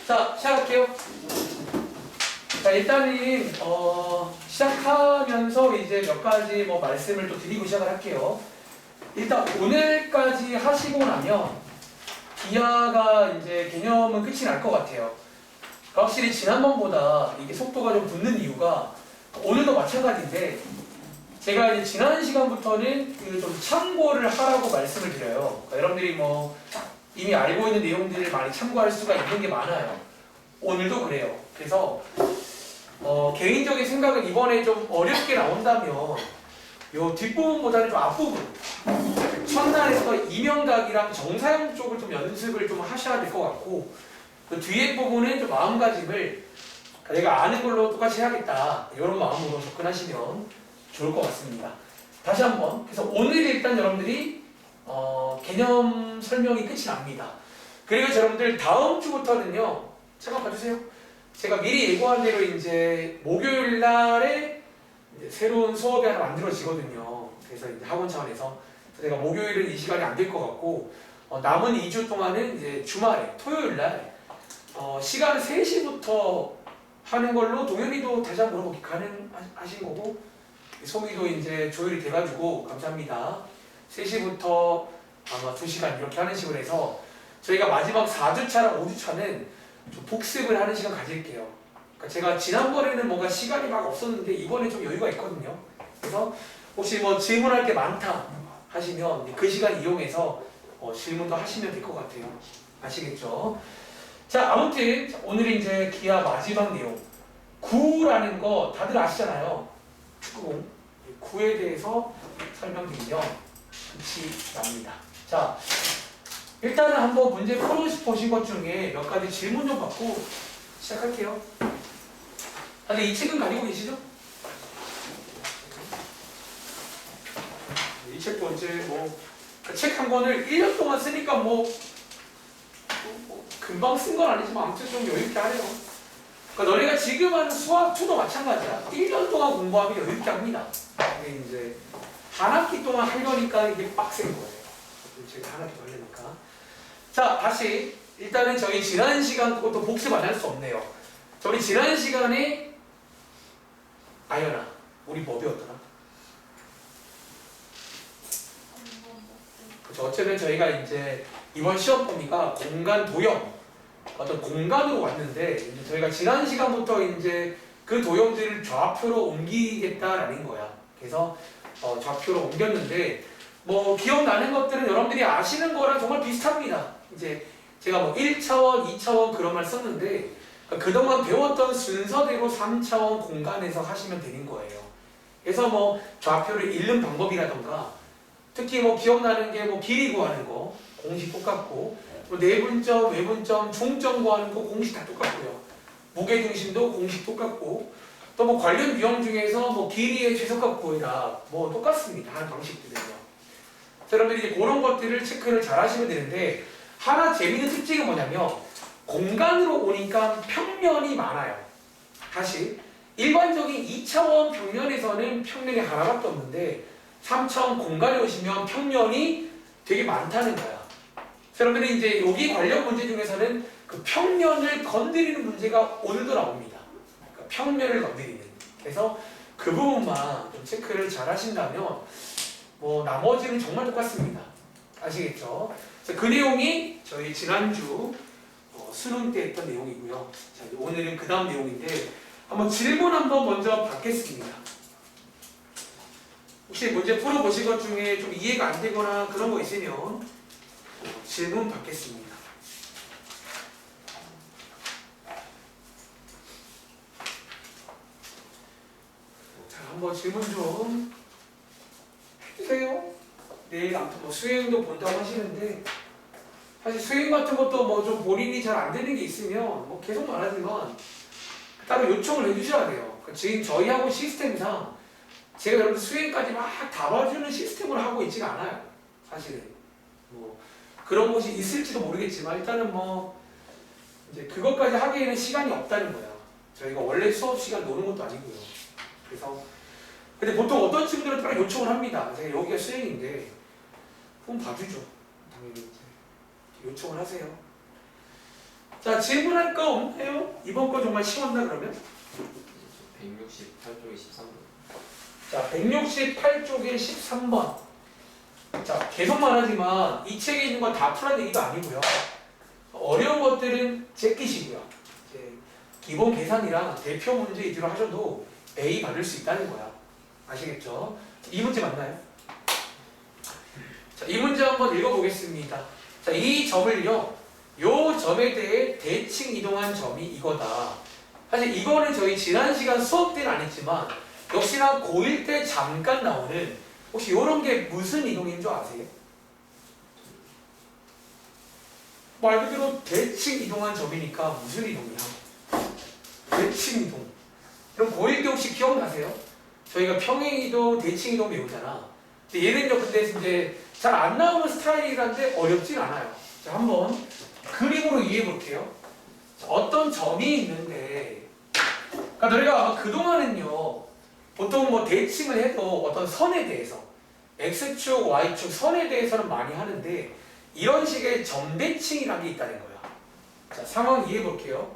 자, 시작할게요. 자, 일단은 시작하면서 이제 몇 가지 뭐 말씀을 또 드리고 시작을 할게요. 일단 오늘까지 하시고 나면 기하가 이제 개념은 끝이 날 것 같아요. 확실히 지난번보다 이게 속도가 좀 붙는 이유가 오늘도 마찬가지인데 제가 이제 지난 시간부터는 그 좀 참고를 하라고 말씀을 드려요. 그러니까 여러분들이 뭐 이미 알고 있는 내용들을 많이 참고할 수가 있는 게 많아요. 오늘도 그래요. 그래서 개인적인 생각은 이번에 좀 어렵게 나온다면 요 뒷부분보다는 좀 앞부분 첫날에서 이명각이랑 정사형 쪽을 좀 연습을 좀 하셔야 될 것 같고 그 뒤에 부분은 좀 마음가짐을 내가 아는 걸로 똑같이 해야겠다 이런 마음으로 접근하시면 좋을 것 같습니다. 다시 한번 그래서 오늘 일단 여러분들이 개념 설명이 끝이 납니다. 그리고 여러분들 다음 주부터는요 잠깐 봐주세요. 제가 미리 예고한 대로 이제 목요일 날에 이제 새로운 수업이 하나 만들어지거든요. 그래서 이제 학원 차원에서 제가 목요일은 이 시간이 안 될 것 같고 남은 2주 동안은 이제 주말에 토요일 날 시간 3시부터 하는 걸로 동현이도 다시 한번 물어보기 가능하신 거고 소미도 이제 조율이 돼가지고 감사합니다. 3시부터 아마 2시간 이렇게 하는 식으로 해서 저희가 마지막 4주차랑 5주차는 좀 복습을 하는 시간 가질게요. 그러니까 제가 지난번에는 뭔가 시간이 막 없었는데 이번에 좀 여유가 있거든요. 그래서 혹시 뭐 질문할 게 많다 하시면 그 시간 이용해서 질문도 하시면 될 것 같아요. 아시겠죠? 자, 아무튼 오늘이 이제 기하 마지막 내용 9라는 거 다들 아시잖아요. 축구공 9에 대해서 설명드리면 끝이 납니다. 자, 일단은 한번 문제 풀어보신 것 중에 몇 가지 질문 좀 받고 시작할게요. 다들 이 책은 가지고 계시죠? 이 책도 이제 뭐 책 한 권을 1년 동안 쓰니까 뭐 금방 쓴 건 아니지만 아무튼 좀 여유있게 하래요. 그러니까 너네가 지금 하는 수학 2도 마찬가지야. 1년 동안 공부하면 여유있게 합니다. 근데 이제 한 학기 동안 하려니까 이게 빡센 거예요. 제가 한 학기 하려니까. 자, 다시 일단은 저희 지난 시간 것도 복습 안 할 수 없네요. 저희 지난 시간에 아연아, 우리 뭐 배웠더라? 그렇죠. 어쨌든 저희가 이제 이번 시험 범위가 공간 도형 어떤 공간으로 왔는데 이제 저희가 지난 시간부터 이제 그 도형들을 좌표로 옮기겠다라는 거야. 그래서 좌표로 옮겼는데 뭐 기억나는 것들은 여러분들이 아시는 거랑 정말 비슷합니다. 이제 제가 뭐 1차원, 2차원 그런 말 썼는데 그동안 배웠던 순서대로 3차원 공간에서 하시면 되는 거예요. 그래서 뭐 좌표를 읽는 방법이라던가 특히 뭐 기억나는 게 뭐 길이 구하는 거 공식 똑같고 뭐 내분점, 외분점, 중점 구하는 거 공식 다 똑같고요. 무게중심도 공식 똑같고 또 뭐 관련 유형 중에서 뭐 길이의 최소값 구해라 뭐 똑같습니다. 하는 방식들은요. 여러분들이 이제 그런 것들을 체크를 잘 하시면 되는데 하나 재미있는 특징은 뭐냐면 공간으로 오니까 평면이 많아요. 다시 일반적인 2차원 평면에서는 평면이 하나밖에 없는데 3차원 공간에 오시면 평면이 되게 많다는 거야. 여러분들이 이제 여기 관련 문제 중에서는 그 평면을 건드리는 문제가 오늘도 나옵니다. 그러니까 평면을 건드리는. 그래서 그 부분만 좀 체크를 잘 하신다면 뭐 나머지는 정말 똑같습니다. 아시겠죠? 그 내용이 저희 지난주 수능 때 했던 내용이고요. 자, 오늘은 그 다음 내용인데 한번 질문 한번 먼저 받겠습니다. 혹시 문제 풀어보신 것 중에 좀 이해가 안 되거나 그런 거 있으면 질문 받겠습니다. 자, 한번 질문 좀 해주세요. 내일 아무튼 뭐 수행도 본다고 하시는데 사실 수행 같은 것도 뭐 좀 본인이 잘 안 되는 게 있으면 뭐 계속 말하지만 따로 요청을 해주셔야 돼요. 그러니까 지금 저희하고 시스템상 제가 여러분들 수행까지 막 다 봐주는 시스템을 하고 있지가 않아요. 사실은 뭐 그런 곳이 있을지도 모르겠지만 일단은 뭐 이제 그것까지 하기에는 시간이 없다는 거야. 저희가 원래 수업 시간 노는 것도 아니고요. 그래서 근데 보통 어떤 친구들은 따로 요청을 합니다. 제가 여기가 수행인데 그럼 봐주죠. 당연히 이제 요청을 하세요. 자, 질문할 거 없나요? 이번 거 정말 쉬웠나 그러면? 168쪽에 13번. 자, 168쪽에 13번. 자, 계속 말하지만 이 책에 있는 건 다 풀란 얘기도 아니고요. 어려운 것들은 제끼시고요. 이제 기본 계산이랑 대표 문제 위주로 하셔도 A 받을 수 있다는 거야. 아시겠죠? 이 문제 맞나요? 자, 이 문제 한번 읽어보겠습니다. 자, 이 점을요, 요 점에 대해 대칭 이동한 점이 이거다. 사실 이거는 저희 지난 시간 수업 때는 안 했지만 역시나 고1 때 잠깐 나오는, 혹시 이런 게 무슨 이동인 줄 아세요? 말 그대로 대칭 이동한 점이니까 무슨 이동이야? 대칭 이동. 그럼 고1 때 혹시 기억나세요? 저희가 평행 이동, 대칭 이동 배우잖아. 근데 얘는요, 근데 이제 잘 안 나오는 스타일이란데 어렵진 않아요. 자, 한번 그림으로 이해해 볼게요. 자, 어떤 점이 있는데, 그러니까 너희가 그동안은요, 보통 뭐 대칭을 해도 어떤 선에 대해서, X축, Y축 선에 대해서는 많이 하는데, 이런 식의 점대칭이라는 게 있다는 거야. 자, 상황 이해해 볼게요.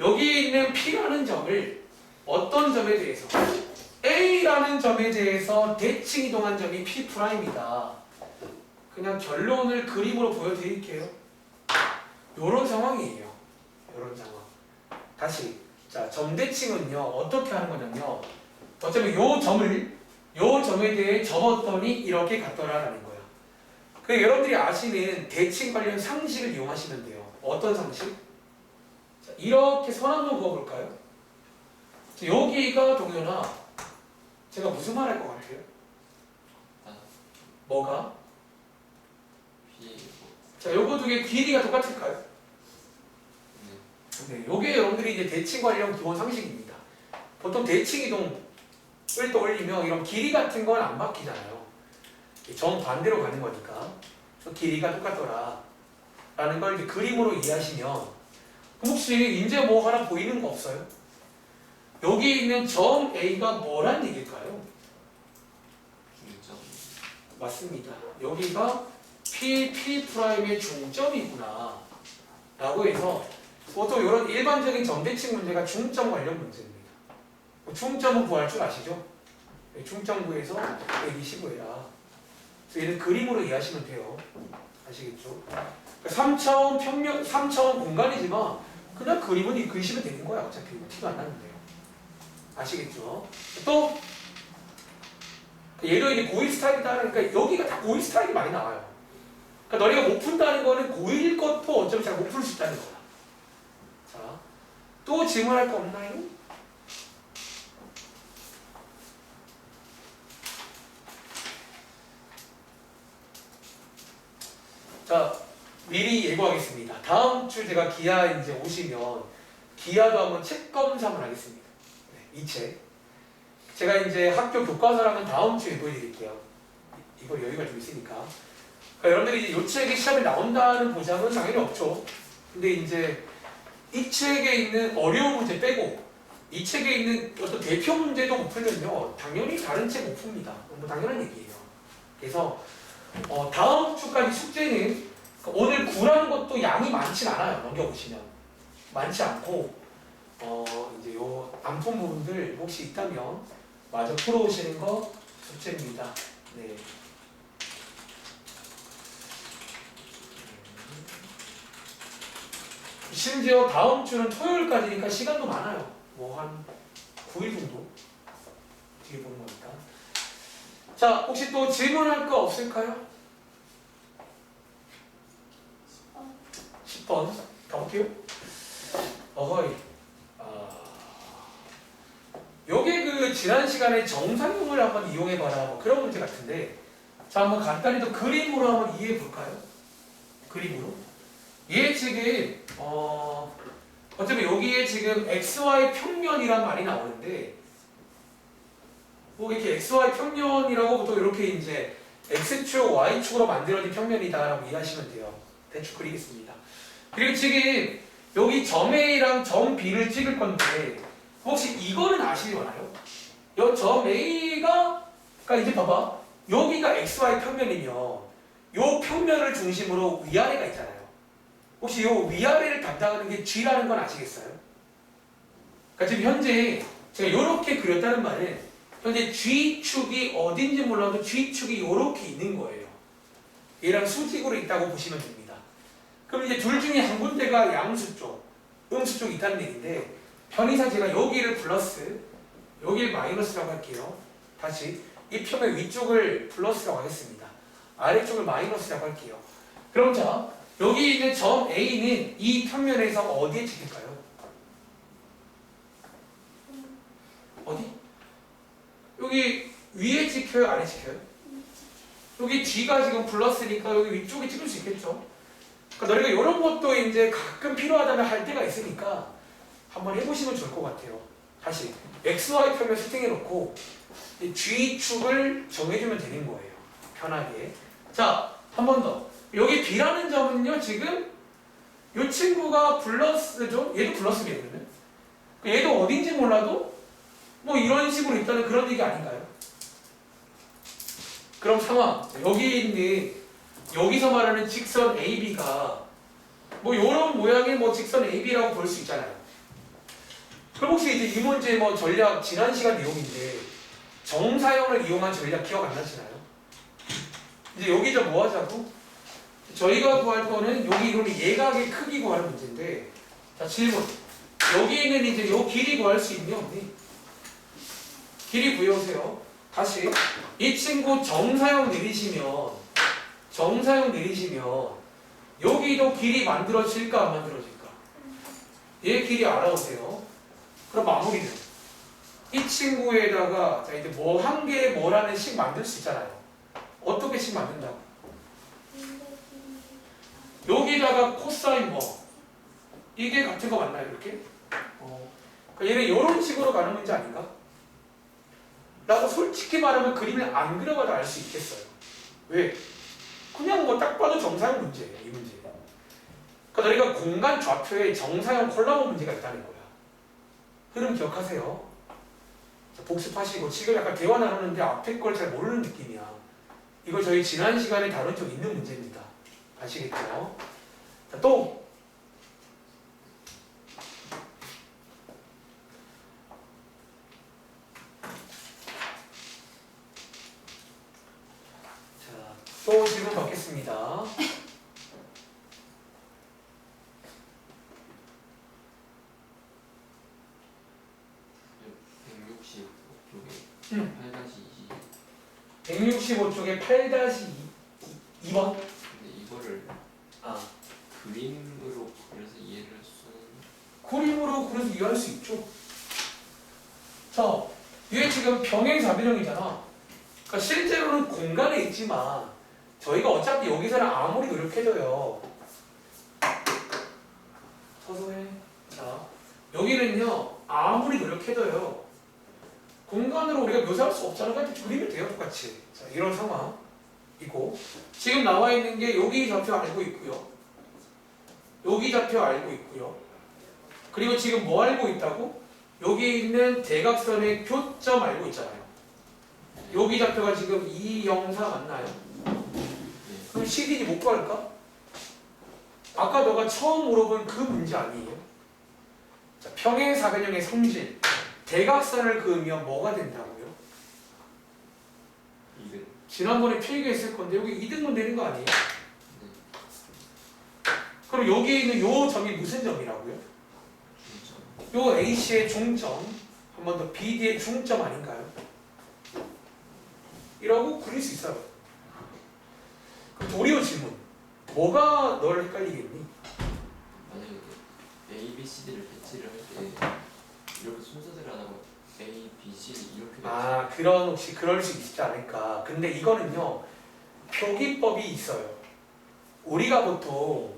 여기 있는 P라는 점을 어떤 점에 대해서, A라는 점에 대해서 대칭 이동한 점이 P'이다. 그냥 결론을 그림으로 보여드릴게요. 요런 상황이에요. 요런 상황. 다시. 자, 점대칭은요, 어떻게 하는 거냐면요. 어쩌면 요 점에 대해 접었더니 이렇게 갔더라라는 거야. 그 여러분들이 아시는 대칭 관련 상식을 이용하시면 돼요. 어떤 상식? 자, 이렇게 선 한번 그어볼까요? 자, 여기가 동현아, 제가 무슨 말 할 것 같아요? 뭐가? 자, 요거 두 개 길이가 똑같을까요? 네, 요게 여러분들이 이제 대칭 관련 기본 상식입니다. 보통 대칭 이동을 떠올리면 이런 길이 같은 건 안 바뀌잖아요. 정 반대로 가는 거니까. 그래서 길이가 똑같더라 라는 걸 이제 그림으로 이해하시면, 혹시 이제 뭐 하나 보이는 거 없어요? 여기 있는 점 A가 뭐란 얘기일까요? 중점. 맞습니다. 여기가 P'의 중점이구나 라고 해서, 보통 이런 일반적인 점대칭 문제가 중점 관련 문제입니다. 중점은 구할 줄 아시죠? 중점 구해서 125해라. 그래서 얘는 그림으로 이해하시면 돼요. 아시겠죠? 3차원 공간이지만 그냥 그림은 그리시면 되는 거야. 어차피 티도 안 나는데요. 아시겠죠? 또 얘도 이제 고1 스타일이다. 그러니까 여기가 다 고1 스타일이 많이 나와요. 그러니까 너희가 못 푼다는 거는 고1 것도 어쩌면 잘 못 풀 수 있다는 거야. 자, 또 질문할 거 없나요? 자, 미리 예고하겠습니다. 다음 주 제가 기아 이제 오시면 기아도 한번 책 검사를 하겠습니다. 네, 이 책. 제가 이제 학교 교과서랑은 다음 주에 보여드릴게요. 이거 여유가 좀 있으니까. 그러니까 여러분들이 이 책이 시험에 나온다는 보장은 당연히 없죠. 근데 이제 이 책에 있는 어려운 문제 빼고 이 책에 있는 어떤 대표 문제도 못 풀면요, 당연히 다른 책 못 풉니다. 뭐 당연한 얘기예요. 그래서 다음 주까지 숙제는 오늘 구라는 것도 양이 많진 않아요. 넘겨보시면 많지 않고 이제 요 안푼 부분들 혹시 있다면 마저 풀어오시는 거 숙제입니다. 네. 심지어 다음 주는 토요일까지니까 시간도 많아요. 뭐 한 9일 정도 뒤에 보는 거니까. 자, 혹시 또 질문할 거 없을까요? 10번 가볼게요. 어허이. 요게 그 지난 시간에 정상용을 한번 이용해봐라 뭐 그런 문제 같은데, 자, 한번 간단히 또 그림으로 한번 이해해 볼까요? 그림으로. 얘 지금 어차피 여기에 지금 XY 평면이란 말이 나오는데, 뭐 이렇게 XY 평면이라고 보통 이렇게 이제 X축, Y축으로 만들어진 평면이다라고 이해하시면 돼요. 대충 그리겠습니다. 그리고 지금 여기 점 A랑 점 B를 찍을 건데, 혹시 이거는 아시려나요? 이 점 A가, 그러니까 이제 봐봐, 여기가 XY 평면이면 이 평면을 중심으로 위아래가 있잖아요. 혹시 요 위아래를 담당하는 게 G라는 건 아시겠어요? 그러니까 지금 현재 제가 이렇게 그렸다는 말은 현재 G축이 어딘지 몰라도 G축이 이렇게 있는 거예요. 얘랑 수직으로 있다고 보시면 됩니다. 그럼 이제 둘 중에 한 군데가 양수 쪽, 음수 쪽이 있다는 얘기인데 편의상 제가 여기를 플러스, 여기를 마이너스라고 할게요. 다시 이 평의 위쪽을 플러스라고 하겠습니다. 아래쪽을 마이너스라고 할게요. 그럼 자, 여기 있는 점 A는 이 평면에서 어디에 찍힐까요? 어디? 여기 위에 찍혀요? 아래 찍혀요? 여기 G가 지금 플러스니까 여기 위쪽에 찍을 수 있겠죠? 그러니까 너희가 이런 것도 이제 가끔 필요하다면 할 때가 있으니까 한번 해보시면 좋을 것 같아요. 다시 XY 평면 세팅해놓고 G축을 정해주면 되는 거예요. 편하게. 자, 한 번 더. 여기 B라는 점은요, 지금 이 친구가 플러스죠? 얘도 플러스겠거든요. 얘도 어딘지 몰라도 뭐 이런 식으로 있다는 그런 얘기 아닌가요? 그럼 상황. 여기 있는 여기서 말하는 직선 AB가 뭐 이런 모양의 뭐 직선 AB라고 볼 수 있잖아요. 그럼 혹시 이제 이 문제 뭐 전략 지난 시간 내용인데 정사형을 이용한 전략 기억 안 나시나요? 이제 여기서 뭐 하자고? 저희가 구할 거는 여기 이론이 예각의 크기 구하는 문제인데 자 질문 여기는 이제 요 길이 구할 수 있니 없니? 길이 구해오세요. 다시 이 친구 정사형 내리시면 여기도 길이 만들어질까 안 만들어질까? 얘 길이 알아오세요. 그럼 마무리는 이 친구에다가 자 이제 뭐 한 개의 뭐라는 식 만들 수 있잖아요. 어떻게 식 만든다고? 여기다가 코사인 뭐 이게 같은 거 맞나요 이렇게? 그러니까 얘는 이런 식으로 가는 문제 아닌가? 라고 솔직히 말하면 그림을 안 그려봐도 알 수 있겠어요. 왜? 그냥 뭐 딱 봐도 정사형 문제예요 이 문제. 그러니까 너희가 공간 좌표에 정사형 콜라보 문제가 있다는 거야. 흐름 기억하세요. 자, 복습하시고 지금 약간 대화 나누는데 앞에 걸 잘 모르는 느낌이야. 이거 저희 지난 시간에 다룬 적 있는 문제입니다. 아시겠죠? 자, 또 또 질문 받겠습니다. 쪽에 8-2 165쪽에 8-2번. 근데 이거를 그림으로 그려서 이해를 할 수는 그림으로 그래서 이해할 수 있죠. 자, 이게 지금 병행사변형이잖아. 그러니까 실제로는 공간에 있지만 저희가 어차피 여기서는 아무리 노력해도요. 서서 해. 자, 여기는요 아무리 노력해도요 공간으로 우리가 묘사할 수 없잖아. 그냥 그리면 돼요 똑같이. 자, 이런 상황이고 지금 나와 있는 게 여기 좌표 알고 있고요. 여기 좌표 알고 있고요. 그리고 지금 뭐 알고 있다고? 여기 있는 대각선의 교점 알고 있잖아요. 여기 좌표가 지금 204 맞나요? 그럼 CD니 못 구할까? 아까 너가 처음 물어본 그 문제 아니에요? 자, 평행사변형의 성질 대각선을 그으면 뭐가 된다고요? 2등. 지난번에 필기했을 건데 여기 2등분 되는 거 아니에요? 그럼 여기 있는 요 점이 무슨 점이라고요? 중점. 요 A씨의 중점 한 번 더 BD의 중점 아닌가요? 이라고 그릴 수 있어요. 그럼 도리어 질문 뭐가 널 헷갈리겠니? 만약에 A, B, C, D를 배치를 할 때 이렇게 순서대로 안 하고 A, B, C 이렇게 아 그런 혹시 그럴 수 있지 않을까. 근데 이거는요 표기법이 있어요. 우리가 보통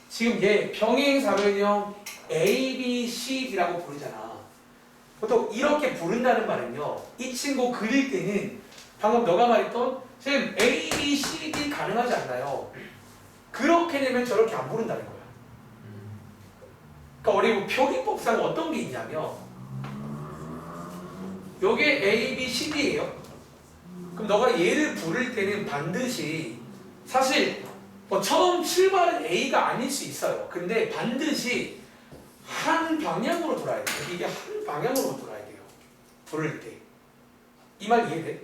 지금 얘 평행사변형 A, B, C, D라고 부르잖아. 보통 이렇게 부른다는 말은요 이 친구 그릴 때는 방금 너가 말했던 지금 A, B, C, D 가능하지 않나요? 그렇게 되면 저렇게 안 부른다는 거야. 그러니까 우리 표기법상 어떤 게 있냐면 요게 A, B, C, D예요. 그럼 너가 얘를 부를 때는 반드시 사실 뭐 처음 출발은 A가 아닐 수 있어요. 근데 반드시 한 방향으로 돌아야 돼요. 이게 한 방향으로 돌아야 돼요. 부를 때. 이 말 이해돼?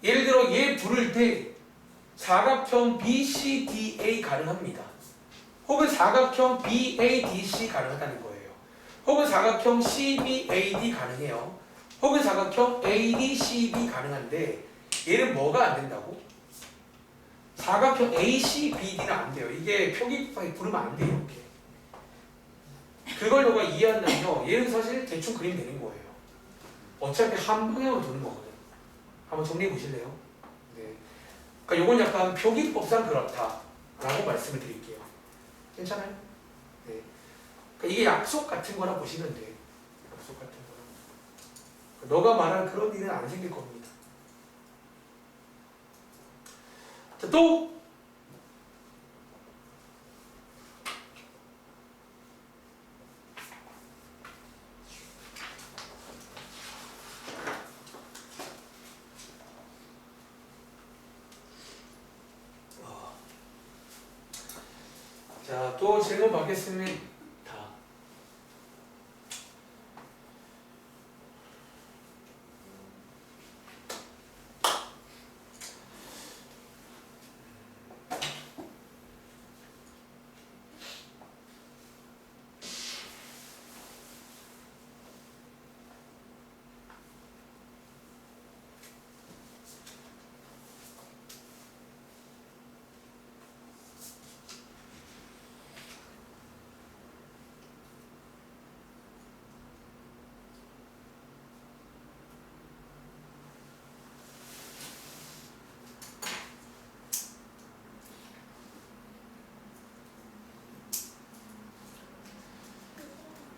예를 들어 얘 부를 때 사각형 BCDA 가능합니다. 혹은 사각형 BADC 가능하다는 거예요. 혹은 사각형 CBAD 가능해요. 혹은 사각형 ADCB 가능한데 얘는 뭐가 안 된다고? 사각형 ACBD는 안 돼요. 이게 표기법에 부르면 안 돼요. 이렇게. 그걸 너가 이해한다면 얘는 사실 대충 그림 되는 거예요. 어차피 한 방향으로 도는 거거든. 한번 정리해 보실래요? 네. 그러니까 요건 약간 표기법상 그렇다라고 말씀을 드릴게요. 괜찮아요? 네. 그러니까 이게 약속 같은 거라 보시면 돼. 약속 같은 거라. 너가 말한 그런 일은 안 생길 겁니다. 자, 또 자, 또 질문 받겠습니다.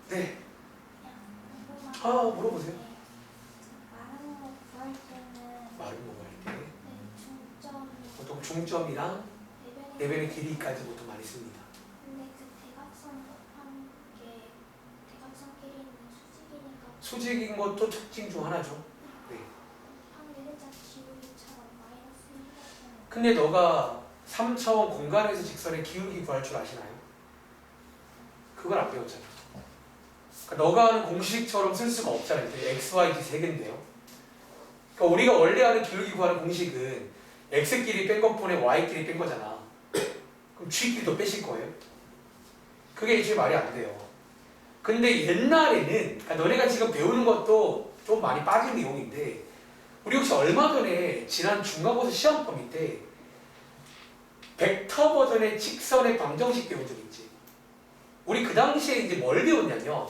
네. 물어보세요. 마른 거 구할 때는 말은 뭐 할 때? 중점이 보통 중점이랑 레벨이 레벨의 길이까지 보통 많이 씁니다. 근데 그 대각선 곱한 게 대각선끼리 있는 수직이니까 수직인 것도 특징 중 하나죠. 네. 한 대자 기울기처럼 마이너스 1이라는 근데 너가 3차원 공간에서 직선의 기울기 구할 줄 아시나요? 그걸 안 배웠잖아. 그러니까 너가 하는 공식처럼 쓸 수가 없잖아요. x, y, z 세 개인데요. 그러니까 우리가 원래 하는 기울기 구하는 공식은 x끼리 뺀 것분에 y끼리 뺀 거잖아. 그럼 g끼리도 빼실 거예요? 그게 이제 말이 안 돼요. 근데 옛날에는 그러니까 너네가 지금 배우는 것도 좀 많이 빠진 내용인데 우리 혹시 얼마 전에 지난 중간고사 시험 범위 때 벡터 버전의 직선의 방정식 배운 적 있지? 우리 그 당시에 이제 뭘 배웠냐면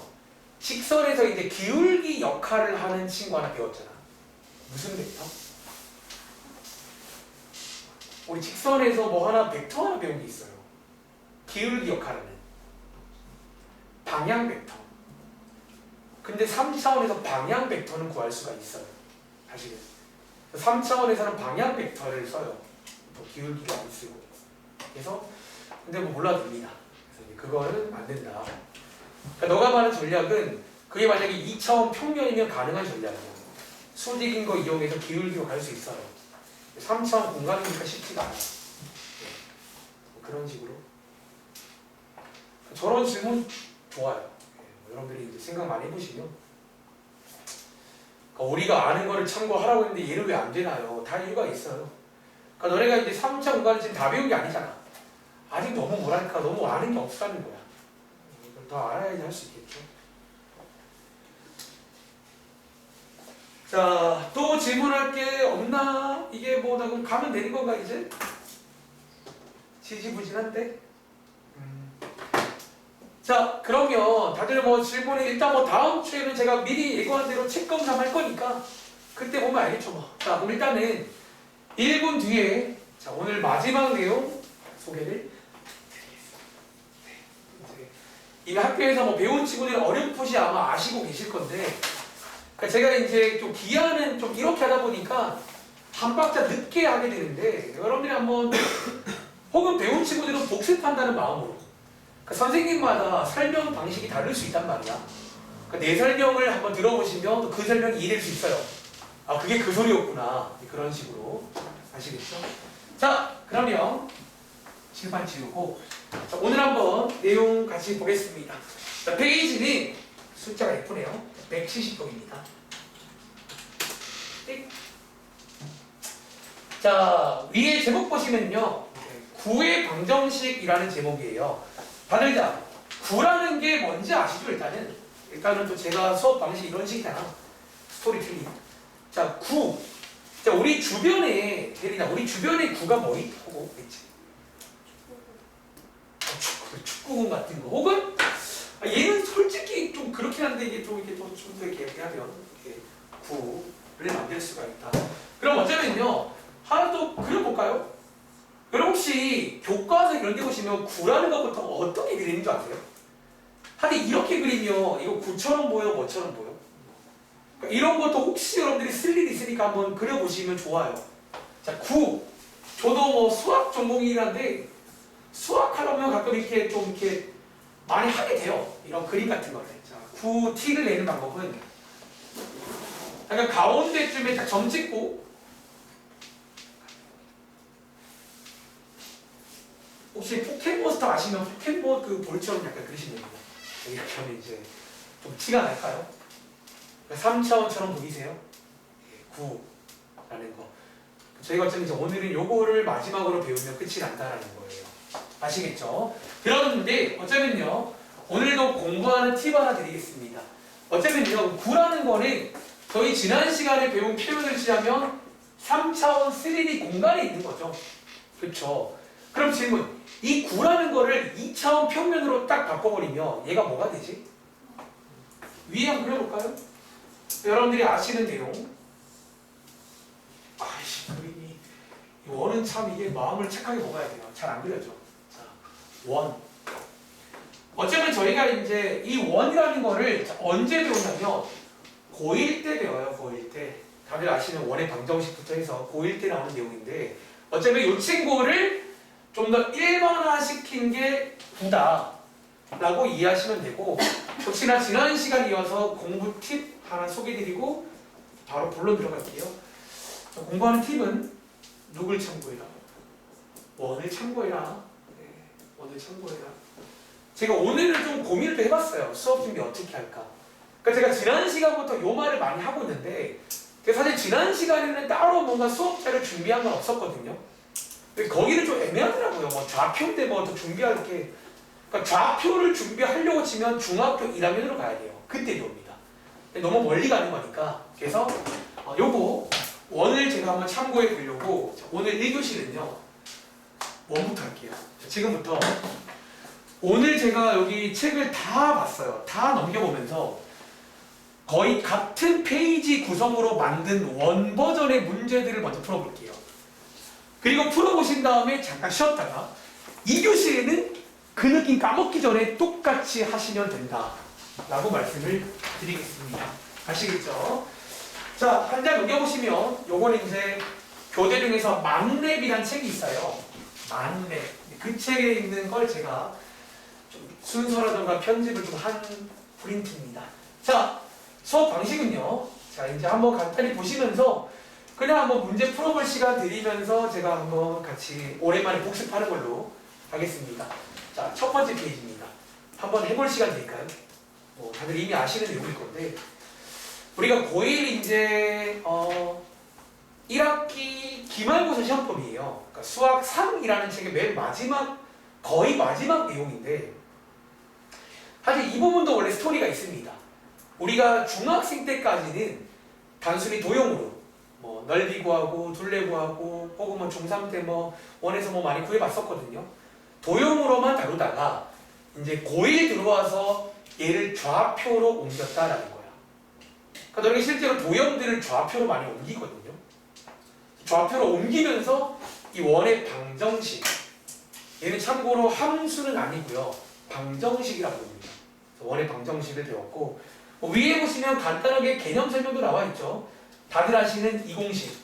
직선에서 이제 기울기 역할을 하는 친구 하나 배웠잖아. 무슨 벡터? 우리 직선에서 뭐 하나 벡터 하나 배운 게 있어요. 기울기 역할을 하는 방향 벡터. 근데 3차원에서 방향 벡터는 구할 수가 있어요. 사실은 3차원에서는 방향 벡터를 써요. 또 기울기를 안 쓰고. 그래서 근데 뭐 몰라도 됩니다. 그래서 이제 그거는 안 된다. 그러니까 너가 말하는 전략은 그게 만약에 2차원 평면이면 가능한 전략이야. 수직인 거 이용해서 기울기로 갈 수 있어요. 3차원 공간이니까 쉽지가 않아. 뭐 그런 식으로. 저런 질문 좋아요. 여러분들이 이제 생각 많이 해보시면 그러니까 우리가 아는 거를 참고하라고 했는데 얘는 왜 안 되나요? 다 이유가 있어요. 그러니까 너네가 이제 3차 공간을 지금 다 배운 게 아니잖아. 아직 너무 뭐랄까 너무 아는 게 없다는 거야. 이걸 더 알아야지 할 수 있겠죠. 자, 또 질문할 게 없나? 이게 뭐 나 그럼 가면 되는 건가 이제? 지지부진한데? 자, 그러면 다들 뭐 질문에 일단 뭐 다음 주에는 제가 미리 예고한 대로 책 검사할 거니까 그때 보면 알겠죠 뭐. 자, 그럼 일단은 1분 뒤에 자 오늘 마지막 내용 소개를 드리겠습니다. 이미 학교에서 뭐 배운 친구들이 어렴풋이 아마 아시고 계실 건데 그러니까 제가 이제 좀 기하는 좀 이렇게 하다 보니까 한 박자 늦게 하게 되는데 여러분들이 한번 혹은 배운 친구들은 복습한다는 마음으로 그러니까 선생님마다 설명 방식이 다를 수 있단 말이야. 그러니까 내 설명을 한번 들어보시면 그 설명이 이해될 수 있어요. 아 그게 그 소리였구나. 그런 식으로 아시겠죠? 자 그러면 칠판 지우고. 자, 오늘 한번 내용 같이 보겠습니다. 자, 페이지는 숫자가 예쁘네요. 170쪽입니다. 자, 위에 제목 보시면요. 9의 방정식이라는 제목이에요. 다들 자, 9라는 게 뭔지 아시죠? 일단은 또 제가 수업 방식이 이런 식이잖아. 스토리텔링. 자, 9. 자, 우리 주변에, 대리나, 우리 주변에 9가 뭐 있고, 있지? 축구공 같은 거. 혹은, 얘는 솔직히 좀 그렇긴 한데, 이게 좀 이렇게 좀 더 이렇게 하면, 이렇게 9를 만들 수가 있다. 그럼 어쩌면요. 하나 또 그려볼까요? 여러분 혹시 교과서 이런 데 보시면 9라는 것부터 어떻게 그리는 줄 아세요? 하여튼 이렇게 그리면 이거 9처럼 보여? 뭐처럼 보여? 그러니까 이런 것도 혹시 여러분들이 쓸 일이 있으니까 한번 그려보시면 좋아요. 자, 9. 저도 뭐 수학 전공이긴 한데 수학하려면 가끔 이렇게 좀 이렇게 많이 하게 돼요. 이런 그림 같은 거를. 자, 9t를 내는 방법은 약간 가운데쯤에 딱 점 찍고 혹시 포켓몬스터 아시면 포켓몬 그 볼처럼 약간 그리시면 됩니다. 이렇게 하면 이제 좀 티가 날까요? 3차원처럼 보이세요? 9라는 거. 저희가 어차피 이제 오늘은 요거를 마지막으로 배우면 끝이 난다라는 거예요. 아시겠죠? 그런데 어쩌면요. 오늘도 공부하는 팁 하나 드리겠습니다. 어쩌면요. 9라는 거는 저희 지난 시간에 배운 표현을 취하면 3차원 3D 공간에 있는 거죠. 그렇죠? 그럼 질문. 이 9라는 거를 2차원 평면으로 딱 바꿔버리면 얘가 뭐가 되지? 위에 한번 그려볼까요? 여러분들이 아시는 내용. 아이씨, 그림이. 이 원은 참 이게 마음을 착하게 먹어야 돼요. 잘 안 그려져. 자, 원. 어쩌면 저희가 이제 이 원이라는 거를 언제 배운다면 고1 때 배워요. 고1 때. 다들 아시는 원의 방정식부터 해서 고1 때 나오는 내용인데 어쩌면 이 친구를 좀 더 일반화시킨 게 9다 라고 이해하시면 되고 혹시나 지난 시간 이어서 공부 팁 하나 소개해드리고 바로 본론 들어갈게요. 공부하는 팁은 누굴 참고해라? 원을 참고해라. 네, 원을 참고해라. 제가 오늘은 좀 고민을 또 해봤어요. 수업 준비 어떻게 할까? 그러니까 제가 지난 시간부터 요 말을 많이 하고 있는데 사실 지난 시간에는 따로 뭔가 수업자를 준비한 건 없었거든요. 거기는 좀 애매하더라고요. 뭐 좌표인데 뭐 더 준비할 게. 그러니까 좌표를 준비하려고 치면 중학교 1학년으로 가야 돼요. 그때 옵니다. 너무 멀리 가는 거니까. 그래서 요거 원을 제가 한번 참고해 보려고 오늘 1교시는요. 원부터 할게요. 지금부터 오늘 제가 여기 책을 다 봤어요. 다 넘겨보면서 거의 같은 페이지 구성으로 만든 원 버전의 문제들을 먼저 풀어볼게요. 그리고 풀어보신 다음에 잠깐 쉬었다가 2교시에는 그 느낌 까먹기 전에 똑같이 하시면 된다 라고 말씀을 드리겠습니다. 아시겠죠? 자, 한 장 넘겨보시면 요거는 이제 교재 중에서 만렙이라는 책이 있어요. 만렙. 그 책에 있는 걸 제가 좀 순서라든가 편집을 좀 한 프린트입니다. 자, 수업 방식은요. 자, 이제 한번 간단히 보시면서 그냥 한번 문제 풀어볼 시간 드리면서 제가 한번 같이 오랜만에 복습하는 걸로 하겠습니다. 자, 첫 번째 페이지입니다. 한번 해볼 시간 드릴까요? 다들 이미 아시는 내용일 건데 우리가 고1 이제 1학기 기말고사 시험범위예요. 그러니까 수학 3이라는 책의 맨 마지막 거의 마지막 내용인데 사실 이 부분도 원래 스토리가 있습니다. 우리가 중학생 때까지는 단순히 도형으로 뭐 넓이 구하고 둘레 구하고 혹은 뭐 중3 때 뭐 원에서 뭐 많이 구해봤었거든요. 도형으로만 다루다가 이제 고1 들어와서 얘를 좌표로 옮겼다라는 거야. 그러니까 너희가 실제로 도형들을 좌표로 많이 옮기거든요. 좌표로 옮기면서 이 원의 방정식 얘는 참고로 함수는 아니고요. 방정식이라고 합니다. 원의 방정식을 배웠고 위에 보시면 간단하게 개념 설명도 나와 있죠. 다들 아시는 이 공식.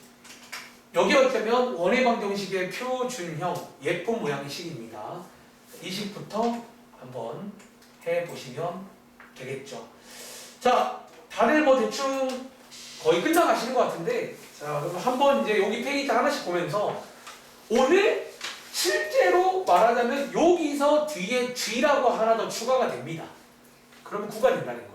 여기 어쩌면 원의 방정식의 표준형 예쁜 모양의 식입니다. 이 식부터 한번 해보시면 되겠죠. 자, 다들 뭐 대충 거의 끝나가시는 것 같은데 자, 그럼 한번 이제 여기 페이지 하나씩 보면서 오늘 실제로 말하자면 여기서 뒤에 G라고 하나 더 추가가 됩니다. 그러면 9가 된다는 거예요.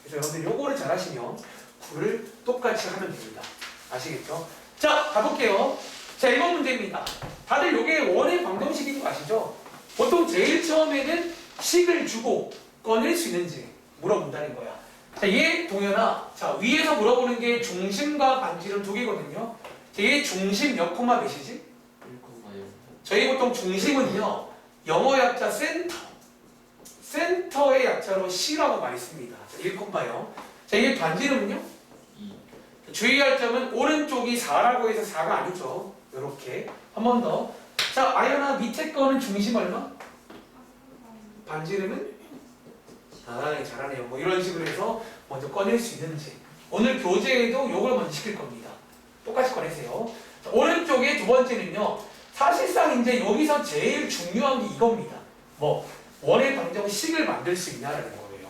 그래서 여러분들 요거를 잘 하시면 9를 똑같이 하면 됩니다. 아시겠죠? 자, 가볼게요. 자, 1번 문제입니다. 다들 요게 원의 방정식인 거 아시죠? 보통 제일 처음에는 식을 주고 꺼낼 수 있는지 물어본다는 거야. 자, 얘 동현아. 자, 위에서 물어보는 게 중심과 반지름 두 개거든요. 자, 얘 중심 몇 콤마 몇이지? 1,0. 저희 보통 중심은요, 영어 약자 센터의 약자로 C라고 많이 씁니다. 자, 1,0. 자, 이게 반지름은요? 2. 주의할 점은 오른쪽이 4라고 해서 4가 아니죠. 이렇게 한 번 더. 자, 아연아 밑에 거는 중심 얼마? 반지름은? 잘하네요. 뭐 이런 식으로 해서 먼저 꺼낼 수 있는지. 오늘 교재에도 이걸 먼저 시킬 겁니다. 똑같이 꺼내세요. 자, 오른쪽에 두 번째는요. 사실상 이제 여기서 제일 중요한 게 이겁니다. 뭐 원의 방정식을 만들 수 있냐라는 거예요.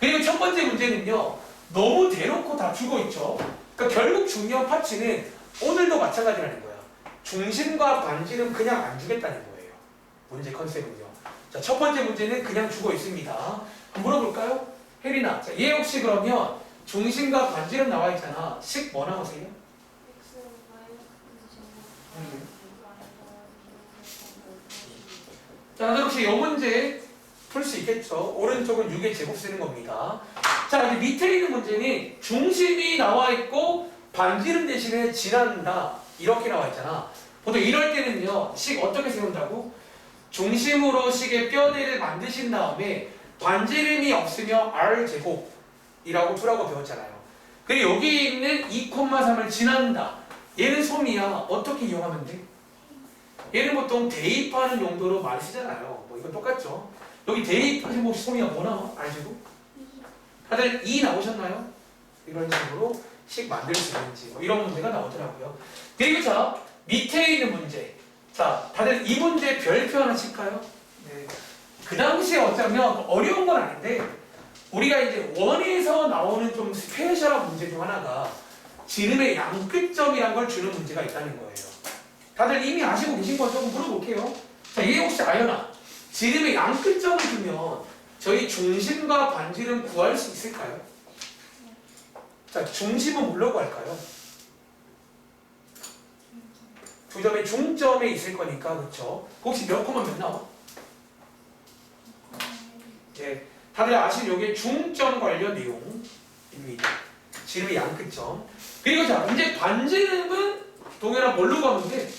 그리고 첫 번째 문제는요. 너무 대놓고 다 주고 있죠. 그러니까 결국 중요한 파츠는 오늘도 마찬가지라는 거야. 중심과 반지름 그냥 안 주겠다는 거예요. 문제 컨셉은요. 자, 첫 번째 문제는 그냥 주고 있습니다. 한번 물어볼까요? 혜린아, 자, 얘 혹시 그러면 중심과 반지름 나와 있잖아. 식 뭐 나오세요? 자, 다들 혹시 이 문제 풀 수 있겠죠? 오른쪽은 6의 제곱 쓰는 겁니다. 자, 이제 밑에 있는 문제는 중심이 나와 있고 반지름 대신에 지난다. 이렇게 나와 있잖아. 보통 이럴 때는요, 식 어떻게 세운다고? 중심으로 식의 뼈대를 만드신 다음에 반지름이 없으면 R제곱이라고 두라고 배웠잖아요. 그리고 여기 있는 2,3을 지난다. 얘는 솜이야. 어떻게 이용하면 돼? 얘는 보통 대입하는 용도로 많이 쓰잖아요. 뭐 이건 똑같죠. 여기 대입하신 혹시 솜이야 뭐 나와? R제곱? 다들 2 나오셨나요? 이런 식으로 식 만들 수 있는지 뭐 이런 문제가 나오더라고요. 그리고 자, 밑에 있는 문제. 자, 다들 이 문제 별표 하나 칠까요? 네. 그 당시에 어쩌면 어려운 건 아닌데 우리가 이제 원에서 나오는 좀 스페셜한 문제 중 하나가 지름의 양끝점이란 걸 주는 문제가 있다는 거예요. 다들 이미 아시고 계신 거 좀 물어볼게요. 자, 얘 혹시 아연아, 지름의 양끝점을 주면 저희 중심과 반지름 구할 수 있을까요? 자, 중심은 뭐라고 할까요? 두 점의 중점에 있을 거니까, 그렇죠? 혹시 몇 콤마 몇 나와? 네, 다들 아시는 요게 중점 관련 내용입니다. 지름의 양끝점. 그리고 자, 이제 반지름은 동현아 뭘로 가면 돼?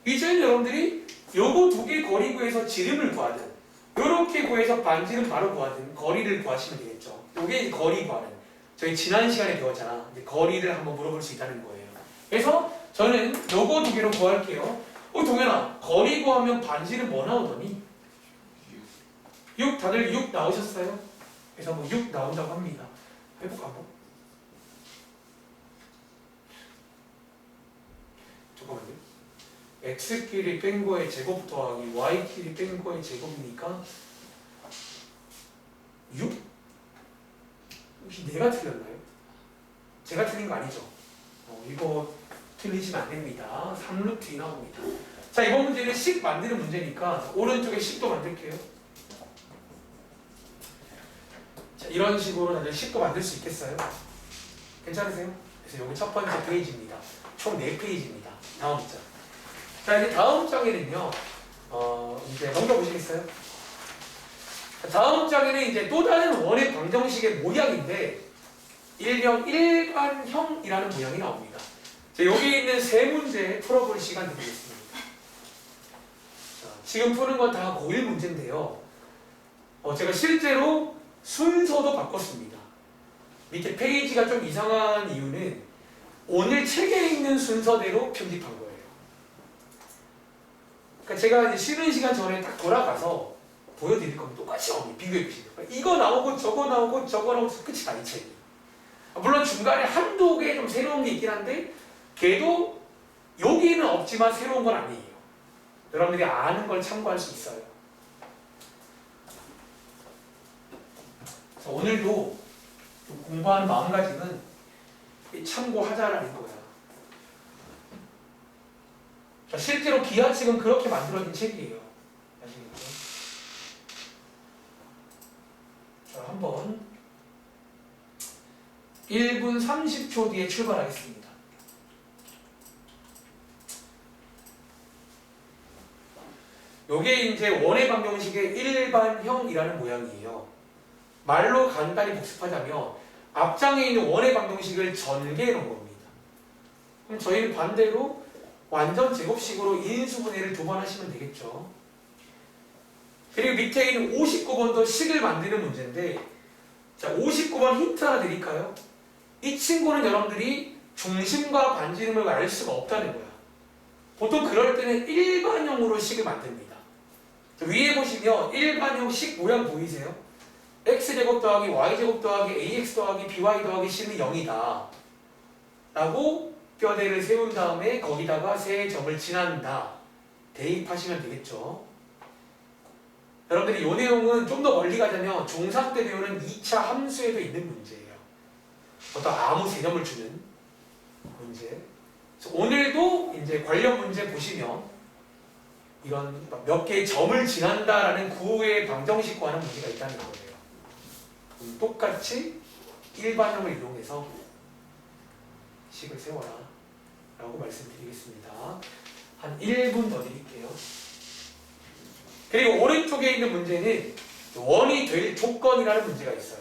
이제는 여러분들이 요거 두 개 거리 구해서 지름을 구하든 요렇게 구해서 반지름 바로 구하든 거리를 구하시면 되겠죠. 요게 거리 구하는 저희 지난 시간에 배웠잖아. 이제 거리를 한번 물어볼 수 있다는 거예요. 그래서 저는 요거 두 개로 구할게요. 동현아, 거리 구하면 반지름 뭐 나오더니? 6. 다들 6 나오셨어요? 그래서 뭐 6 나온다고 합니다. 해볼까 한번? 잠깐만요. x끼리 뺀 거의 제곱 더하기 y끼리 뺀 거의 제곱이니까 6? 혹시 내가 틀렸나요? 제가 틀린 거 아니죠? 이거 틀리시면 안 됩니다. 3루트 2 나옵니다. 자, 이번 문제는 식 만드는 문제니까 오른쪽에 식도 만들게요. 자, 이런 식으로 다들 식도 만들 수 있겠어요? 괜찮으세요? 그래서 여기 첫 번째 페이지입니다. 총 4페이지입니다. 다음 장. 자, 이제 다음 장에는요, 이제 넘겨보시겠어요? 다음 장에는 이제 또 다른 원의 방정식의 모양인데, 일명 일반형이라는 모양이 나옵니다. 자, 여기 있는 세 문제 풀어볼 시간 드리겠습니다. 자, 지금 푸는 건 다 고1 문제인데요. 제가 실제로 순서도 바꿨습니다. 밑에 페이지가 좀 이상한 이유는 오늘 책에 있는 순서대로 편집한 거예요. 그러니까 제가 이제 쉬는 시간 전에 딱 돌아가서 보여드릴 거면 똑같이 나옵니다. 비교해 보시면. 이거 나오고 저거 나오고 저거 나오고 끝이 다 이 책이. 물론 중간에 한두 개 좀 새로운 게 있긴 한데 걔도 여기는 없지만 새로운 건 아니에요. 여러분들이 아는 걸 참고할 수 있어요. 그래서 오늘도 공부하는 마음가짐은 참고하자라는 거야. 자, 실제로 기하측은 그렇게 만들어진 책이에요. 아시겠죠? 자, 한번 1분 30초 뒤에 출발하겠습니다. 요게 이제 원의 방정식의 일반형이라는 모양이에요. 말로 간단히 복습하자면 앞장에 있는 원의 방정식을 전개해 놓은 겁니다. 그럼 저희는 반대로 완전 제곱식으로 인수분해를 2번 하시면 되겠죠. 그리고 밑에 있는 59번도 식을 만드는 문제인데, 자, 59번 힌트 하나 드릴까요? 이 친구는 여러분들이 중심과 반지름을 알 수가 없다는 거야. 보통 그럴 때는 일반형으로 식을 만듭니다. 자, 위에 보시면 일반형 식 모양 보이세요? x제곱 더하기 y제곱 더하기 ax 더하기 by 더하기 c는 0이다 라고 뼈대를 세운 다음에 거기다가 세 점을 지난다 대입하시면 되겠죠. 여러분들이 이 내용은 좀 더 멀리 가자면 중3 때 배우는 2차 함수에도 있는 문제예요. 어떤 아무 개념을 주는 문제. 그래서 오늘도 이제 관련 문제 보시면 이런 몇 개의 점을 지난다라는 구의 방정식과 하는 문제가 있다는 거예요. 똑같이 일반형을 이용해서 식을 세워라 라고 말씀드리겠습니다. 한 1분 더 드릴게요. 그리고 오른쪽에 있는 문제는 원이 될 조건이라는 문제가 있어요.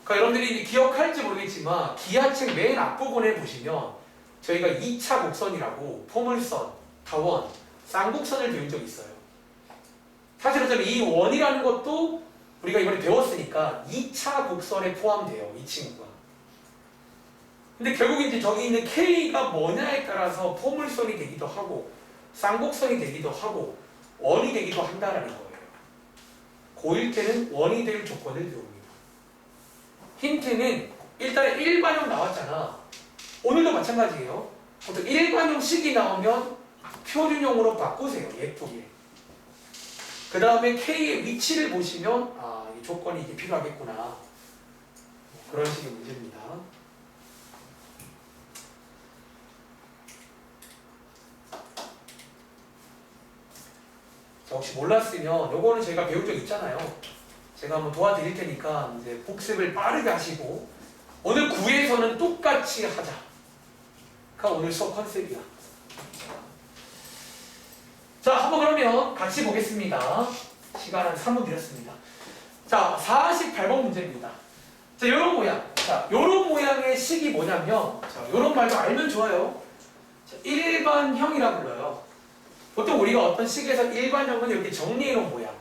그러니까 여러분들이 기억할지 모르겠지만 기하책 맨 앞부분에 보시면 저희가 2차 곡선이라고 포물선, 타원, 쌍곡선을 배운 적이 있어요. 사실은 이 원이라는 것도 우리가 이번에 배웠으니까 2차 곡선에 포함돼요. 이 친구가. 근데 결국 이제 저기 있는 K가 뭐냐에 따라서 포물선이 되기도 하고 쌍곡선이 되기도 하고 원이 되기도 한다라는 거예요. 고1 때는 원이 될 조건을 배웁니다. 힌트는 일단 일반형 나왔잖아. 오늘도 마찬가지예요. 보통 일반형 식이 나오면 표준형으로 바꾸세요. 예쁘게. 그 다음에 K의 위치를 보시면 이 조건이 이게 필요하겠구나. 그런 식의 문제입니다. 자, 혹시 몰랐으면 요거는 저희가 배운 적 있잖아요. 제가 한번 도와드릴 테니까 이제 복습을 빠르게 하시고 오늘 9에서는 똑같이 하자. 가 오늘 수업 컨셉이야. 자, 한번 그러면 같이 보겠습니다. 시간 한 3분 드렸습니다. 자, 48번 문제입니다. 자, 요런 모양. 자, 요런 모양의 식이 뭐냐면, 자, 요런 말도 알면 좋아요. 자, 일반형이라 불러요. 보통 우리가 어떤 식에서 일반형은 이렇게 정리해놓은 모양.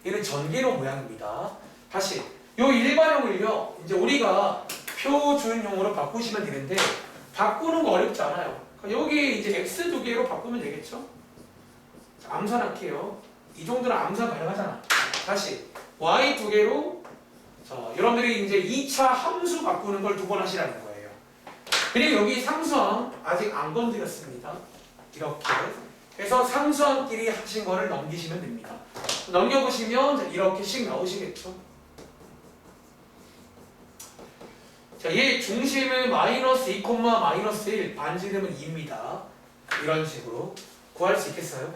얘는 전개놓은 모양입니다. 다시, 요 일반형을요, 이제 우리가 표준형으로 바꾸시면 되는데, 바꾸는 거 어렵지 않아요. 여기 이제 x 2개로 바꾸면 되겠죠? 암산할게요. 이 정도는 암산 가능하잖아. 다시 y 2개로 여러분들이 이제 2차 함수 바꾸는 걸 2번 하시라는 거예요. 그리고 여기 상수항 아직 안 건드렸습니다. 이렇게 해서 상수항끼리 하신 거를 넘기시면 됩니다. 넘겨보시면 이렇게씩 나오시겠죠. 자, 얘 중심은 마이너스 2, 마이너스 1, 반지름은 2입니다. 이런 식으로 구할 수 있겠어요?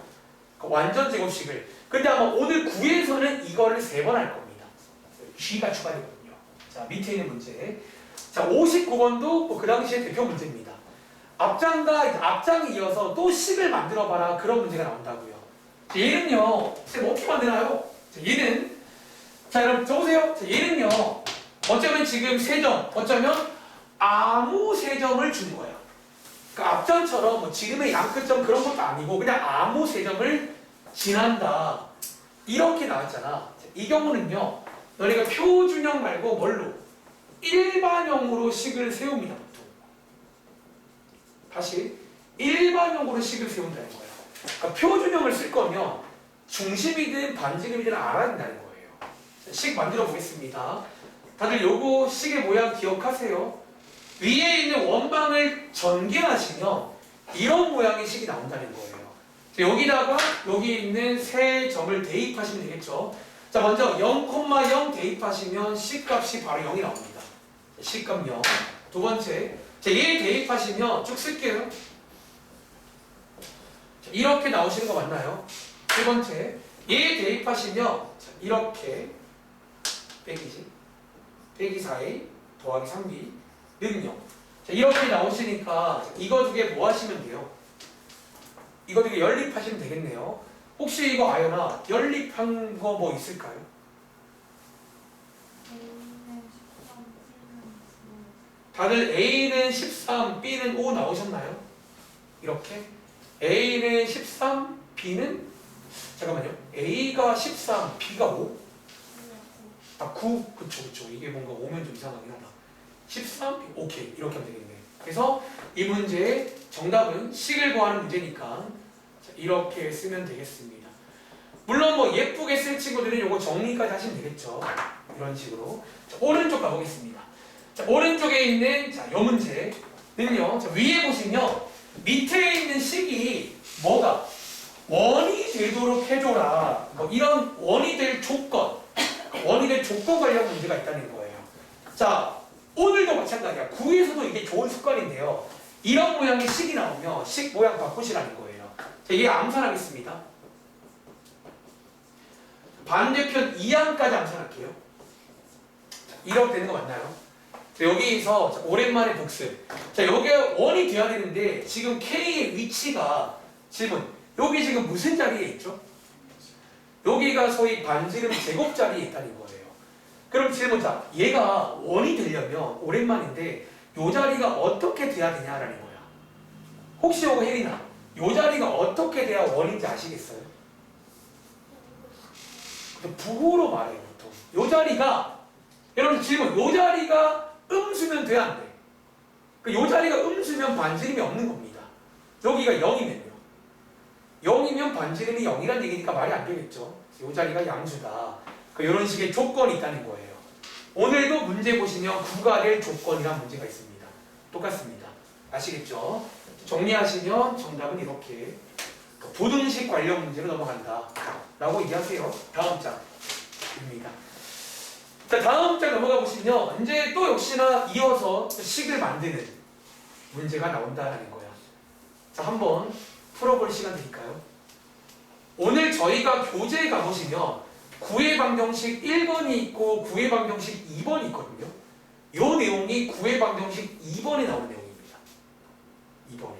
완전 제곱식을. 근데 아마 오늘 9에서는 이거를 3번 할 겁니다. G가 추가되거든요. 자, 밑에 있는 문제. 자, 59번도 뭐 그 당시에 대표 문제입니다. 앞장이 이어서 또 식을 만들어봐라. 그런 문제가 나온다고요. 자, 얘는요, 쌤 어떻게 만드나요? 자, 얘는, 자, 여러분 적으세요. 자, 얘는요, 어쩌면 지금 3점, 어쩌면 아무 3점을 준 거예요. 그러니까 앞전처럼 뭐 지름의 양끝점 그런 것도 아니고 그냥 아무 3점을 지난다. 이렇게 나왔잖아. 이 경우는요, 너희가 표준형 말고 뭘로? 일반형으로 식을 세웁니다. 보통. 다시 일반형으로 식을 세운다는 거예요. 그러니까 표준형을 쓸 거면 중심이든 반지름이든 알아야 된다는 거예요. 식 만들어 보겠습니다. 다들 요거 식의 모양 기억하세요? 위에 있는 원방을 전개하시면 이런 모양의 식이 나온다는 거예요. 여기다가 여기 있는 세 점을 대입하시면 되겠죠. 자, 먼저 0,0 대입하시면 C값이 바로 0이 나옵니다. C값 0. 두 번째, 자, 얘 대입하시면 쭉 쓸게요. 자, 이렇게 나오시는 거 맞나요? 세 번째, 얘 대입하시면 자, 이렇게 빼기지 빼기 4a 더하기 3b는 0. 자, 이렇게 나오시니까 이거 두 개 뭐 하시면 돼요? 이거 두 개 연립하시면 되겠네요. 혹시 이거 아연아 연립한 거 뭐 있을까요? 다들 A는 13, B는 5 나오셨나요? 이렇게 A는 13, B는 잠깐만요. A가 13, B가 5? 아 9? 그쵸 이게 뭔가 오면 좀 이상하긴 하다. 13, B, 오케이 이렇게 하면 되겠네. 그래서 이 문제의 정답은 식을 구하는 문제니까 이렇게 쓰면 되겠습니다. 물론 뭐 예쁘게 쓸 친구들은 이거 정리까지 하시면 되겠죠. 이런 식으로. 자, 오른쪽 가보겠습니다. 자, 오른쪽에 있는 자, 요 문제는요. 자, 위에 보시면 밑에 있는 식이 뭐가 원이 되도록 해줘라. 뭐 이런 원이 될 조건, 원이 될 조건 관련 문제가 있다는 거예요. 자, 오늘도 마찬가지야. 구에서도 이게 좋은 습관인데요. 이런 모양의 식이 나오면 식 모양 바꾸시라는 거예요. 자, 이게 암산하겠습니다. 반대편 2항까지 암산할게요. 자, 이렇게 되는 거 맞나요? 자, 여기서 자, 오랜만에 복습. 자, 여기에 원이 돼야 되는데 지금 K의 위치가 질문. 여기 지금 무슨 자리에 있죠? 여기가 소위 반지름 제곱 자리에 있다는 거예요. 그럼 질문 자, 얘가 원이 되려면 오랜만인데 요 자리가 어떻게 돼야 되냐라는 거야. 혹시 요거 혜린아, 요 자리가 어떻게 돼야 원인지 아시겠어요? 부호로 말해요 보통. 요 자리가 여러분 질문, 요 자리가 음수면 돼 안 돼? 요 자리가 음수면 반지름이 없는 겁니다. 여기가 0이면요. 0이면 반지름이 0이란 얘기니까 말이 안 되겠죠. 요 자리가 양수다. 이런 식의 조건이 있다는 거예요. 오늘도 문제 보시면 9가 될 조건이란 문제가 있습니다. 똑같습니다. 아시겠죠? 정리하시면 정답은 이렇게 부등식 관련 문제로 넘어간다 라고 얘기하세요. 다음 장입니다. 자, 다음 장 넘어가 보시면 이제 또 역시나 이어서 식을 만드는 문제가 나온다는 거야. 자, 한번 풀어볼 시간 드릴까요? 오늘 저희가 교재에 가보시면 구의 방정식 1번이 있고 구의 방정식 2번이 있거든요. 이 내용이 구의 방정식 2번에 나오는 내용입니다. 2번에.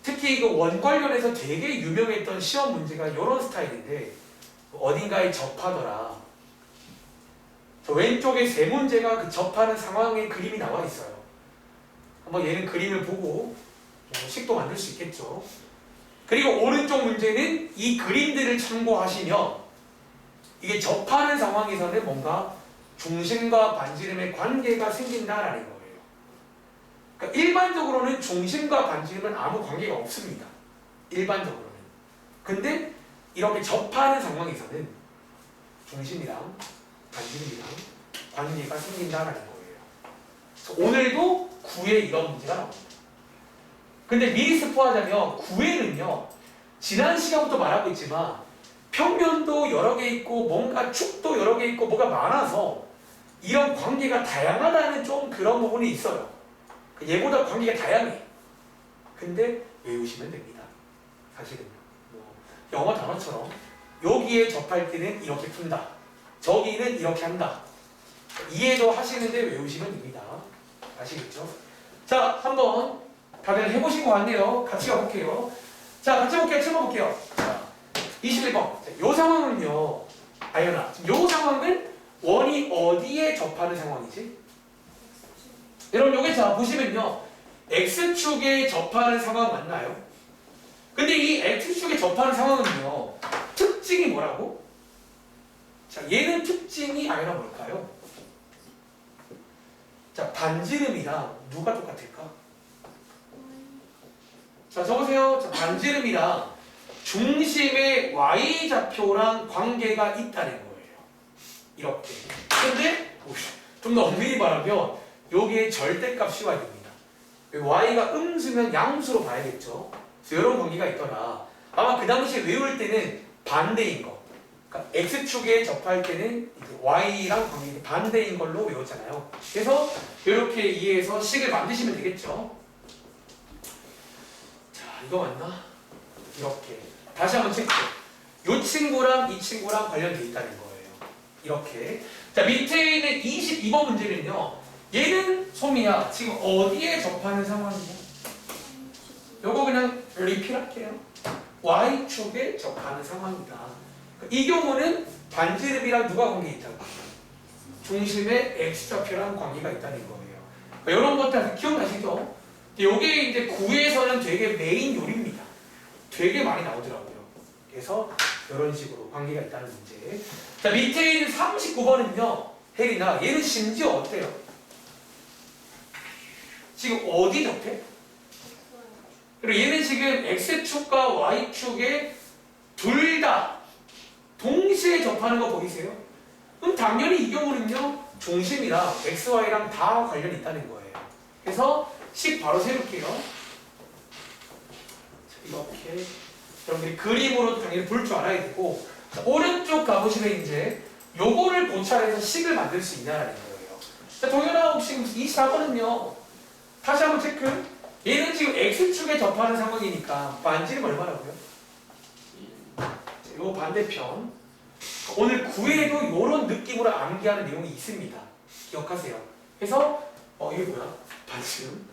특히 그 원 관련해서 되게 유명했던 시험 문제가 이런 스타일인데 어딘가에 접하더라. 저 왼쪽에 세 문제가 그 접하는 상황의 그림이 나와 있어요. 한번 얘는 그림을 보고 식도 만들 수 있겠죠. 그리고 오른쪽 문제는 이 그림들을 참고하시면 이게 접하는 상황에서는 뭔가 중심과 반지름의 관계가 생긴다라는 거예요. 그러니까 일반적으로는 중심과 반지름은 아무 관계가 없습니다. 일반적으로는. 근데 이렇게 접하는 상황에서는 중심이랑 반지름이랑 관계가 생긴다라는 거예요. 오늘도 9에 이런 문제가 나옵니다. 근데 미리 스포하자면 9회는요 지난 시간부터 말하고 있지만 평면도 여러 개 있고 뭔가 축도 여러 개 있고 뭐가 많아서 이런 관계가 다양하다는 좀 그런 부분이 있어요. 얘보다 관계가 다양해. 근데 외우시면 됩니다. 사실은 뭐 영어 단어처럼 여기에 접할 때는 이렇게 푼다. 저기는 이렇게 한다. 이해도 하시는데 외우시면 됩니다. 아시겠죠? 자, 한번 다들 해보신 것 같네요. 같이 가볼게요. 자, 같이 볼게요. 쳐볼게요. 자, 21번. 자, 요 상황은요. 아연아, 요 상황은 원이 어디에 접하는 상황이지? 여러분, 여기 자, 보시면요. X축에 접하는 상황 맞나요? 근데 이 X축에 접하는 상황은요. 특징이 뭐라고? 자, 얘는 특징이 아연아 뭘까요? 자, 반지름이랑 누가 똑같을까? 자, 적으세요. 자, 반지름이랑 중심의 Y좌표랑 관계가 있다는 거예요. 이렇게. 근데 좀 더 엄밀히 말하면 여기에 절대값이 와야 됩니다. Y가 음수면 양수로 봐야겠죠. 그래서 이런 관계가 있더라. 아마 그 당시에 외울 때는 반대인 거. 그러니까 X축에 접할 때는 Y랑 관계 반대인 걸로 외웠잖아요. 그래서 이렇게 이해해서 식을 만드시면 되겠죠. 이거 맞나? 이렇게 다시 한번 체크해. 이 친구랑 이 친구랑 관련돼 있다는 거예요. 이렇게. 자, 밑에 있는 22번 문제는요. 얘는 소미야. 지금 어디에 접하는 상황이냐? 요거 그냥 리필할게요. Y축에 접하는 상황이다. 이 경우는 반지름이랑 누가 관계 있다고? 중심에 X좌표랑 관계가 있다는 거예요. 이런 것들 기억나시죠? 요게 이제 9에서는 되게 메인 요리입니다. 되게 많이 나오더라고요. 그래서 이런 식으로 관계가 있다는 문제. 자, 밑에 있는 39번은요. 혜린아, 얘는 심지어 어때요? 지금 어디 접해? 그리고 얘는 지금 X축과 Y축에 둘 다 동시에 접하는 거 보이세요? 그럼 당연히 이 경우는요. 중심이랑 XY랑 다 관련이 있다는 거예요. 그래서 식 바로 세울게요. 이렇게 여러분들이 그림으로 당연히 볼 줄 알아야 되고, 자, 오른쪽 가보시면 이제 요거를 고찰해서 식을 만들 수 있냐라는 거예요. 자, 동현아 혹시 24번은요. 다시 한번 체크. 얘는 지금 X축에 접하는 상황이니까 반지름 얼마라고요? 자, 요 반대편. 오늘 9회에도 이런 느낌으로 암기하는 내용이 있습니다. 기억하세요. 그래서 이게 뭐야? 반지름.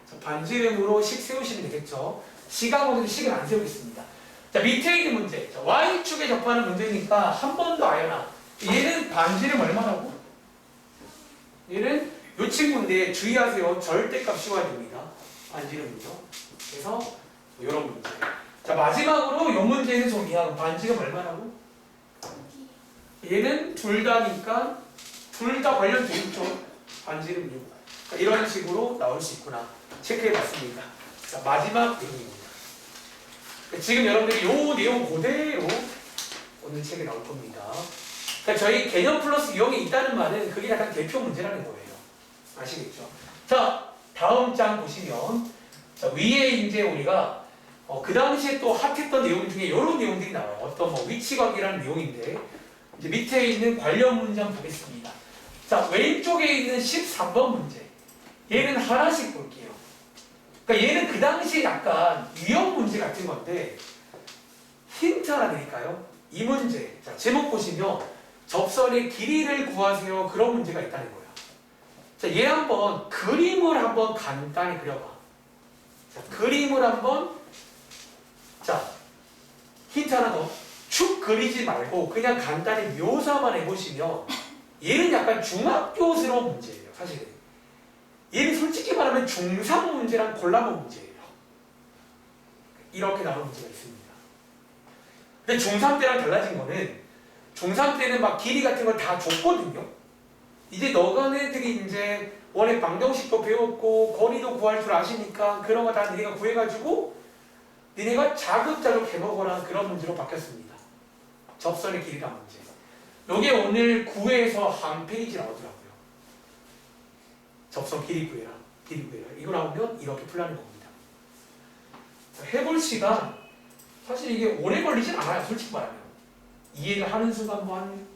자, 반지름으로 식 세우시면 되겠죠. 시각으로는 식을 안 세우겠습니다. 자, 밑에 있는 문제. 자, Y축에 접하는 문제니까 한 번 더 아연아. 얘는 반지름 얼마라고? 얘는 이 친구인데 주의하세요. 절대값 씌워야 됩니다. 반지름이죠. 그래서 이런 문제. 자, 마지막으로 이 문제는 소미야. 반지름 얼마라고? 얘는 둘 다니까 둘 다 관련돼 있죠. 반지름 6. 그러니까 이런 식으로 나올 수 있구나. 체크해봤습니다. 자, 마지막 내용입니다. 지금 여러분들이 이 내용 그대로 오늘 책에 나올 겁니다. 그러니까 저희 개념 플러스 유형이 있다는 말은 그게 약간 대표 문제라는 거예요. 아시겠죠? 자, 다음 장 보시면 자, 위에 이제 우리가 그 당시에 또 핫했던 내용 중에 이런 내용들이 나와요. 어떤 뭐 위치관계라는 내용인데 이제 밑에 있는 관련 문제 한번 보겠습니다. 자, 왼쪽에 있는 13번 문제. 얘는 하나씩 볼게요. 그러니까 얘는 그 당시에 약간 유형 문제 같은 건데 힌트 하나 드릴까요? 이 문제. 자, 제목 보시면 접선의 길이를 구하세요. 그런 문제가 있다는 거예요. 자, 얘 한번 그림을 한번 간단히 그려봐. 자, 그림을 한번 자, 힌트 하나 더. 축 그리지 말고 그냥 간단히 묘사만 해보시면 얘는 약간 중학교스러운 문제예요. 사실은. 얘는 솔직히 말하면 중3 문제랑 콜라보 문제예요. 이렇게 나오는 문제가 있습니다. 근데 중3 때랑 달라진 거는 중3 때는 막 길이 같은 걸 다 줬거든요. 이제 너가네들이 이제 원래 방정식도 배웠고 거리도 구할 줄 아시니까 그런 거 다 니네가 구해가지고 니네가 자급자족 해먹어라 그런 문제로 바뀌었습니다. 접선의 길이란 문제. 요게 오늘 9회에서 한 페이지 나오더라고요. 접선 길이 구해라. 길이 구해라. 이거 나오면 이렇게 풀라는 겁니다. 자, 해볼 시간 사실 이게 오래 걸리진 않아요. 솔직히 말하면. 이해를 하는 순간 뭐 한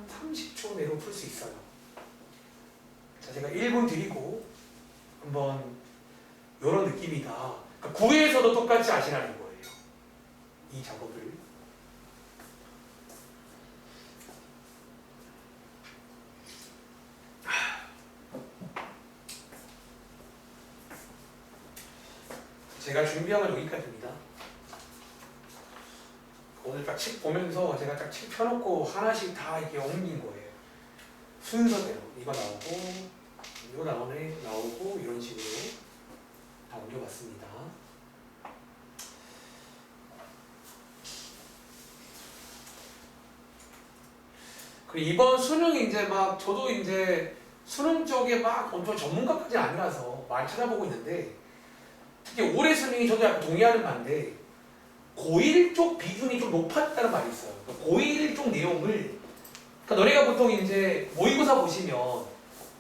30초 내로 풀 수 있어요. 자, 제가 1분 드리고 한번 요런 느낌이다. 그러니까 9회에서도 똑같이 하시라는 거예요. 이 작업을. 제가 준비한 건 여기까지입니다. 오늘 딱 책 보면서 제가 딱 책 펴놓고 하나씩 다 이렇게 옮긴 거예요. 순서대로 이거 나오고 이거 나오고 이런 식으로 다 옮겨봤습니다. 그리고 이번 수능이 이제 막 저도 이제 수능 쪽에 막 엄청 전문가까지는 아니라서 많이 찾아보고 있는데 특히 올해 수능이 저도 약간 동의하는 바인데 고1 쪽 비중이 좀 높았다는 말이 있어요. 고1 쪽 내용을 그러니까 너네가 보통 이제 모의고사 보시면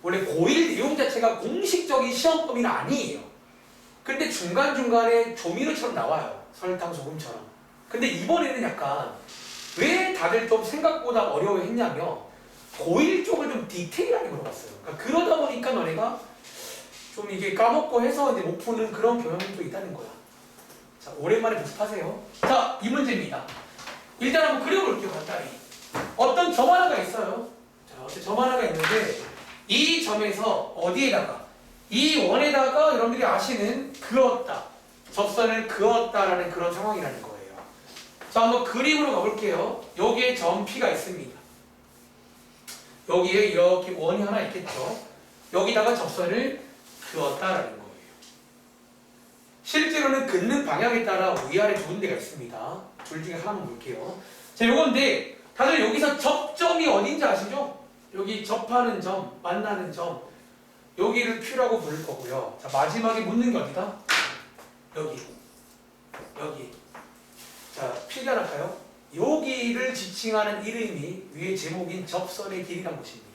원래 고1 내용 자체가 공식적인 시험 범위는 아니에요. 근데 중간중간에 조미료처럼 나와요. 설탕, 소금처럼. 근데 이번에는 약간 왜 다들 좀 생각보다 어려워했냐면 고1 쪽을 좀 디테일하게 물어봤어요. 그러니까 그러다 보니까 너네가 좀 이게 까먹고 해서 이제 못 푸는 그런 경향이 또 있다는 거야. 자, 오랜만에 복습하세요. 자, 이 문제입니다. 일단 한번 그려볼게요, 간단히. 어떤 점 하나가 있어요. 자, 어떤 점 하나가 있는데 이 점에서 어디에다가 이 원에다가 여러분들이 아시는 그었다, 접선을 그었다라는 그런 상황이라는 거예요. 자, 한번 그림으로 가볼게요. 여기에 점 P가 있습니다. 여기에 이렇게 원이 하나 있겠죠. 여기다가 접선을 그었다라는 거예요. 실제로는 긋는 방향에 따라 위아래 두 군데가 있습니다. 둘 중에 하나만 볼게요. 자, 요건데 다들 여기서 접점이 어딘지 아시죠? 여기 접하는 점, 만나는 점, 여기를 Q라고 부를 거고요. 자, 마지막에 묻는 게 어디다? 여기. 자, P가 할까요? 여기를 지칭하는 이름이 위에 제목인 접선의 길이라는 것입니다.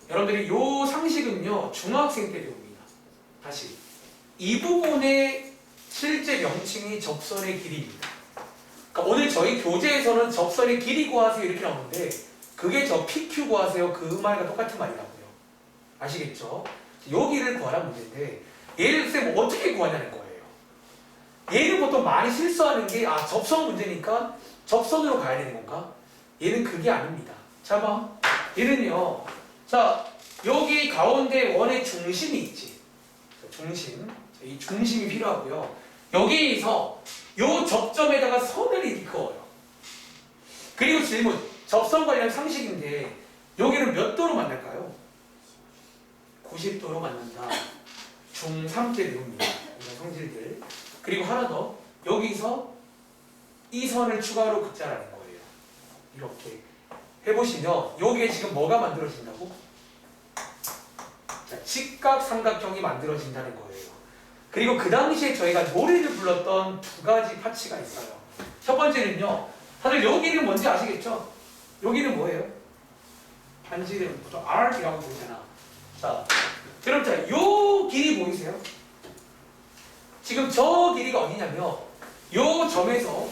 여러분들이 요 상식은요, 중학생 때 배웁니다. 다시. 이 부분의 실제 명칭이 접선의 길이입니다. 그러니까 오늘 저희 교재에서는 접선의 길이 구하세요 이렇게 나오는데 그게 저 PQ 구하세요 그 말과 똑같은 말이라고요. 아시겠죠? 여기를 구하라는 문제인데 얘를 쌤 어떻게 구하냐는 거예요. 얘는 보통 많이 실수하는 게 접선 문제니까 접선으로 가야 되는 건가? 얘는 그게 아닙니다. 자, 봐. 얘는요. 자, 여기 가운데 원의 중심이 있지. 중심. 이 중심이 필요하고요. 여기서 요 접점에다가 선을 이렇게 그어요. 그리고 질문. 접선 관련 상식인데 여기는 몇 도로 만날까요? 90도로 만난다. 중3 때 배웁니다. 이런 성질들. 그리고 하나 더. 여기서 이 선을 추가로 긋자라는 거예요. 이렇게 해보시면 여기에 지금 뭐가 만들어진다고? 자, 직각삼각형이 만들어진다는 거예요. 그리고 그 당시에 저희가 노래를 불렀던 두 가지 파츠가 있어요. 첫 번째는요. 다들 여기는 뭔지 아시겠죠? 여기는 뭐예요? 반지름, R이라고 부르잖아. 자, 여러분, 자, 요 길이 보이세요? 지금 저 길이가 어디냐면 요 점에서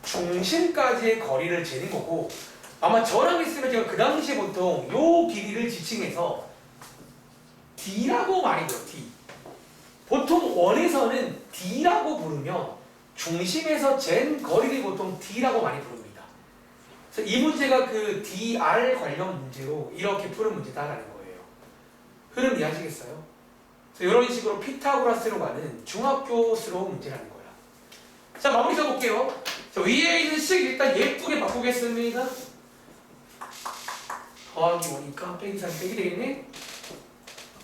중심까지의 거리를 재는 거고 아마 저랑 있으면 제가 그 당시에 보통 요 길이를 지칭해서 D라고 많이 불러요. D. 보통 원에서는 D라고 부르면 중심에서 잰 거리를 보통 D라고 많이 부릅니다. 그래서 이 문제가 그 DR 관련 문제로 이렇게 푸는 문제다라는 거예요. 흐름 이해하시겠어요? 그래서 이런 식으로 피타고라스로 가는 중학교스러운 문제라는 거야. 자, 마무리 써볼게요. 자, 위에 있는 식 일단 예쁘게 바꾸겠습니다. 더하기 5니까 빼기 3 빼기 되겠네?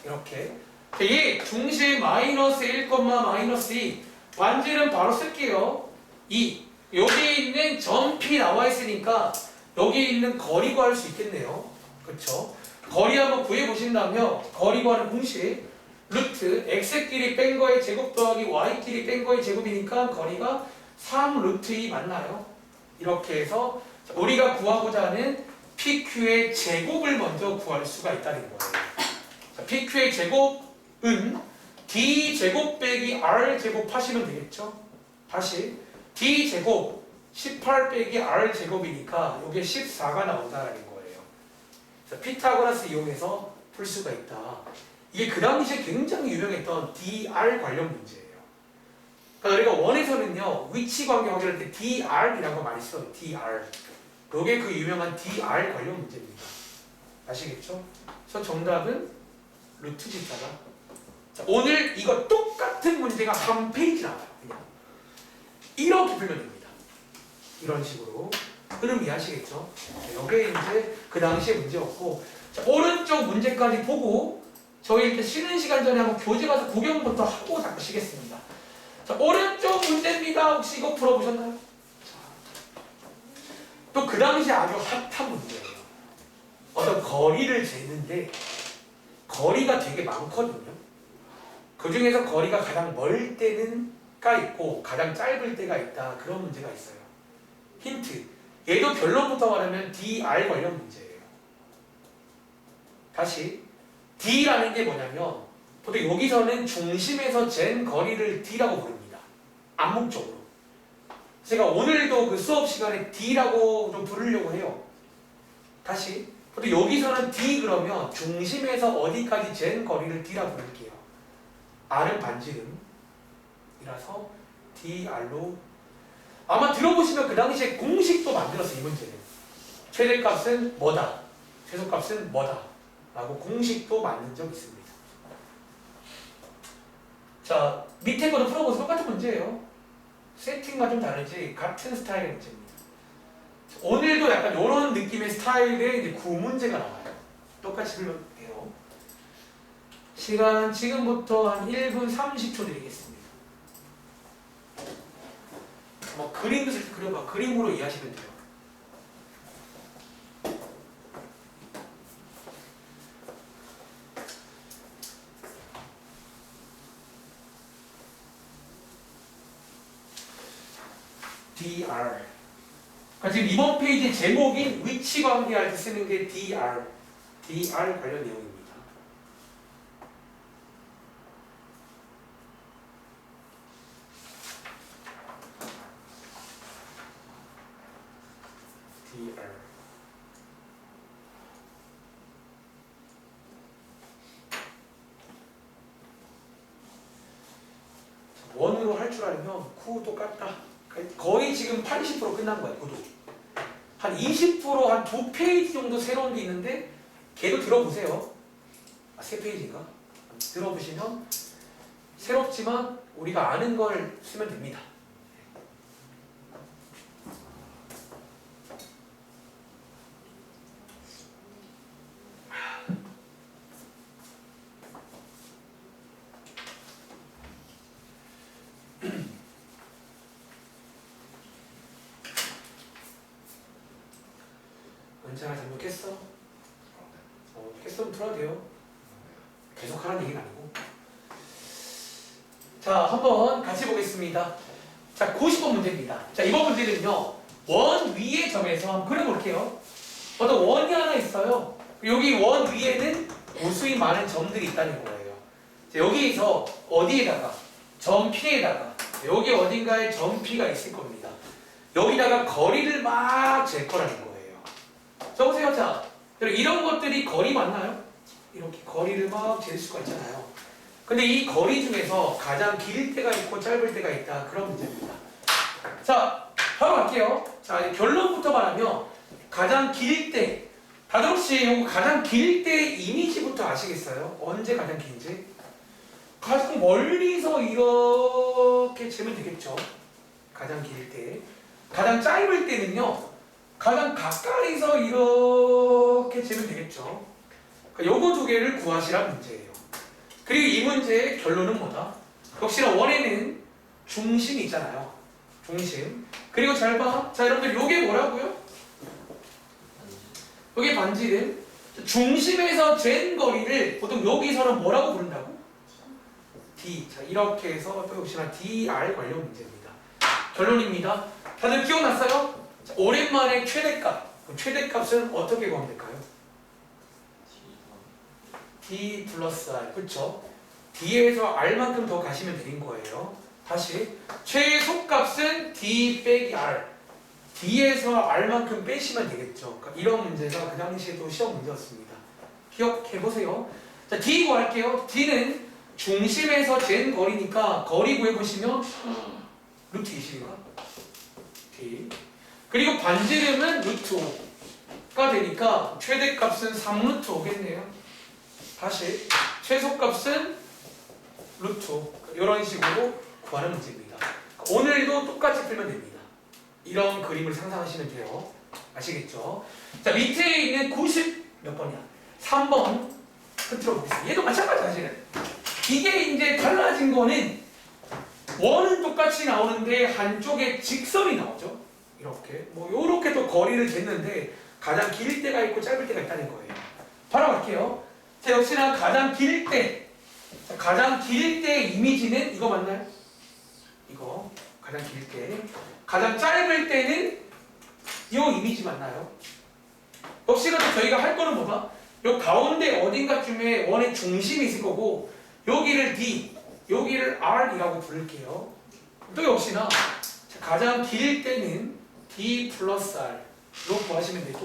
이렇게. 자, 얘 중심 마이너스 1, 마이너스 2 반지름 바로 쓸게요. 2 여기 있는 점 P 나와 있으니까 여기 있는 거리 구할 수 있겠네요. 그쵸? 거리 한번 구해보신다면 거리 구하는 공식 루트 x끼리 뺀 거의 제곱 더하기 y끼리 뺀 거의 제곱이니까 거리가 3 루트 2 맞나요? 이렇게 해서 우리가 구하고자 하는 PQ의 제곱을 먼저 구할 수가 있다는 거예요. 자, PQ의 제곱은 D제곱 빼기 R제곱 하시면 되겠죠? 다시 D제곱 18 빼기 R제곱이니까 이게 14가 나온다는 거예요. 자, 피타고라스 이용해서 풀 수가 있다. 이게 그 당시에 굉장히 유명했던 DR 관련 문제예요. 그러니까 우리가 원에서는요 위치 관계 확인할 때 DR이라고 많이 써요. DR. 이게 그 유명한 DR 관련 문제입니다. 아시겠죠? 그래서 정답은 루트 14가. 자, 오늘 이거 똑같은 문제가 한 페이지 나와요. 그냥 이렇게 풀면 됩니다. 이런 식으로 흐름 이해하시겠죠? 자, 여기에 이제 그 당시에 문제였고, 자, 오른쪽 문제까지 보고 저희 이렇게 쉬는 시간 전에 한번 교재 가서 구경부터 하고 가시겠습니다. 자, 오른쪽 문제입니다. 혹시 이거 풀어보셨나요? 또 그 당시에 아주 핫한 문제예요. 어떤 거리를 재는데 거리가 되게 많거든요. 그 중에서 거리가 가장 멀 때는 가 있고 가장 짧을 때가 있다. 그런 문제가 있어요. 힌트. 얘도 결론부터 말하면 DR 관련 문제예요. 다시 D라는 게 뭐냐면 보통 여기서는 중심에서 잰 거리를 D라고 부릅니다. 암묵적으로. 제가 오늘도 그 수업 시간에 D라고 좀 부르려고 해요. 다시 보통 여기서는 D 그러면 중심에서 어디까지 잰 거리를 D라고 부를게요. R은 반지름이라서 dr로 아마 들어보시면 그 당시에 공식도 만들었어요. 이 문제는 최대값은 뭐다, 최소값은 뭐다 라고 공식도 만든 적이 있습니다. 자, 밑에 거도 풀어보세요. 똑같은 문제예요. 세팅과 좀 다르지 같은 스타일의 문제입니다. 오늘도 약간 이런 느낌의 스타일의 이제 구문제가 나와요. 똑같이 풀면 돼요. 시간 지금부터 한 1분 30초 드리겠습니다. 뭐 그림도 그려봐. 그림으로 이해하시면 돼요. DR. 그러니까 지금 이번 페이지 제목인 위치 관계할 때 쓰는 게 DR 관련 내용입니다. DR. 원으로 할 줄 알면 구 똑같다. 거의 지금 80% 끝난 거예요. 구도. 한 20% 한 2페이지 정도 새로운 게 있는데 걔도 들어보세요. 아, 3페이지인가? 들어보시면 새롭지만 우리가 아는 걸 쓰면 됩니다. 은찬아 잘못했어? 깼으면 풀어도 돼요. 계속 하라는 얘기는 아니고. 자, 한번 같이 보겠습니다. 자, 90번 문제입니다. 자, 이번 문제는요, 원 위의 점에서 한번 그려볼게요. 어떤 원이 하나 있어요. 여기 원 위에는 무수히 많은 점들이 있다는 거예요. 자, 여기에서 어디에다가? 점 P에다가 여기 어딘가에 점 P가 있을 겁니다. 여기다가 거리를 막 잴 거라는 거예요. 써보세요. 자, 이런 것들이 거리 맞나요? 이렇게 거리를 막 잴 수가 있잖아요. 근데 이 거리 중에서 가장 길 때가 있고 짧을 때가 있다. 그런 문제입니다. 자, 바로 갈게요. 자, 결론부터 말하면 가장 길 때, 다들 혹시 이거 가장 길 때 이미지부터 아시겠어요? 언제 가장 긴지? 가장 멀리서 이렇게 재면 되겠죠. 가장 길 때. 가장 짧을 때는요, 가장 가까이서 이렇게 재면 되겠죠. 요거 두 개를 구하시란 문제예요. 그리고 이 문제의 결론은 뭐다? 역시나 원에는 중심이 있잖아요. 중심. 그리고 잘 봐. 자, 여러분들 요게 뭐라고요? 요게 반지름. 중심에서 잰 거리를 보통 여기서는 뭐라고 부른다고? D. 자, 이렇게 해서 또 역시나 DR 관련 문제입니다. 결론입니다. 다들 기억났어요? 자, 오랜만에 최대값. 그럼 최대값은 어떻게 구하면 될까요? D 플러스 R. 그렇죠? D에서 R만큼 더 가시면 되는 거예요. 다시 최소값은 D 빼기 R. D에서 R만큼 빼시면 되겠죠. 그러니까 이런 문제가 그 당시에도 시험 문제였습니다. 기억해보세요. 자, D 구할게요. D는 중심에서 잰 거리니까 거리 구해보시면 루트 20인가? D. 그리고 반지름은 루트 5가 되니까 최대값은 3루트 5겠네요. 다시 최소값은 루트 5. 이런 식으로 구하는 문제입니다. 오늘도 똑같이 풀면 됩니다. 이런 그림을 상상하시면 돼요. 아시겠죠? 자, 밑에 있는 90 몇 번이야? 3번 끝으로 보겠습니다. 얘도 마찬가지야, 사실은. 이게 이제 달라진 거는 원은 똑같이 나오는데 한쪽에 직선이 나오죠. 이렇게 뭐 요렇게 또 거리를 쟀는데 가장 길 때가 있고 짧을 때가 있다는 거예요. 바로 갈게요. 자, 역시나 가장 길 때, 가장 길 때의 이미지는 이거 맞나요? 이거 가장 길 때. 가장 짧을 때는 이 이미지 맞나요? 역시나 또 저희가 할 거는 뭐다? 요 가운데 어딘가쯤에 원의 중심이 있을 거고 여기를 D, 여기를 R이라고 부를게요. 또 역시나 가장 길 때는 D 플러스 R로 구하시면 되고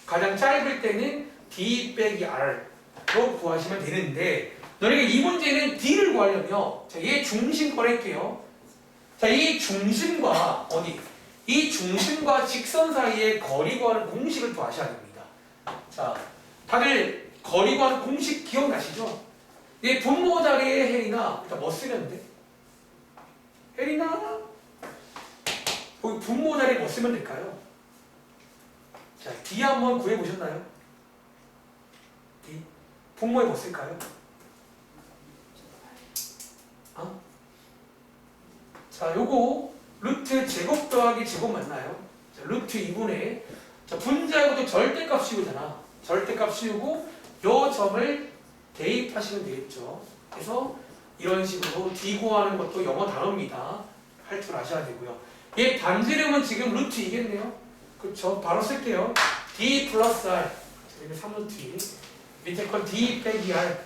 가장 짧을 때는 D 빼기 R로 구하시면 되는데 너네가 이 문제는 D를 구하려면 자, 얘 중심 꺼낼게요. 자, 이 중심과 어디? 이 중심과 직선 사이의 거리 구하는 공식을 또 아셔야 됩니다. 자, 다들 거리 구하는 공식 기억나시죠? 이 분모 자리에 헬이나 일단 뭐 쓰면 돼? 헬이나 거기 분모 자리에 뭐 쓰면 될까요? 자, D 한번 구해보셨나요? D 분모에 뭐 쓸까요? 어? 자, 요거 루트 제곱 더하기 제곱 맞나요? 자, 루트 2분의 자, 분자하고도 절대값 씌우잖아. 절대값 씌우고 요 점을 대입하시면 되겠죠. 그래서 이런 식으로 D 구하는 것도 영어 단어입니다. 할 줄 아셔야 되고요. 얘 반지름은 지금 루트 2겠네요. 그쵸? 바로 쓸게요. D 플러스 R. 여기는 3루트 2. 밑에 건 D 빼기 R.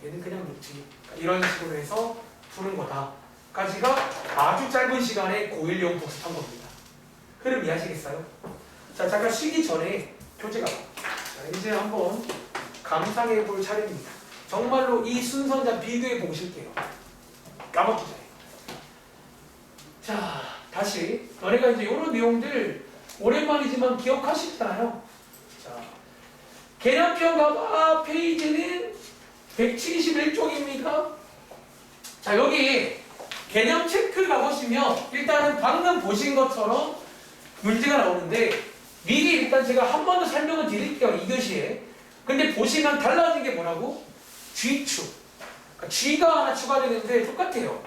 얘는 그냥 루트 2. 이런 식으로 해서 푸는 거다. 까지가 아주 짧은 시간에 고1용 복습한 겁니다. 흐름 이해하시겠어요? 자, 잠깐 쉬기 전에 교재가. 자, 이제 한번 감상해 볼 차례입니다. 정말로 이 순서자 비교해 보실게요. 까먹기 전에. 자, 다시 너네가 이제 이런 내용들 오랜만이지만 기억하시잖아요. 자, 개념표 가봐. 페이지는 171쪽입니다. 자, 여기 개념 체크 가보시면 일단은 방금 보신 것처럼 문제가 나오는데 미리 일단 제가 한 번 더 설명을 드릴게요. 2교시에. 근데 보시면 달라진 게 뭐라고? G축. 그러니까 G가 하나 추가되는데 똑같아요.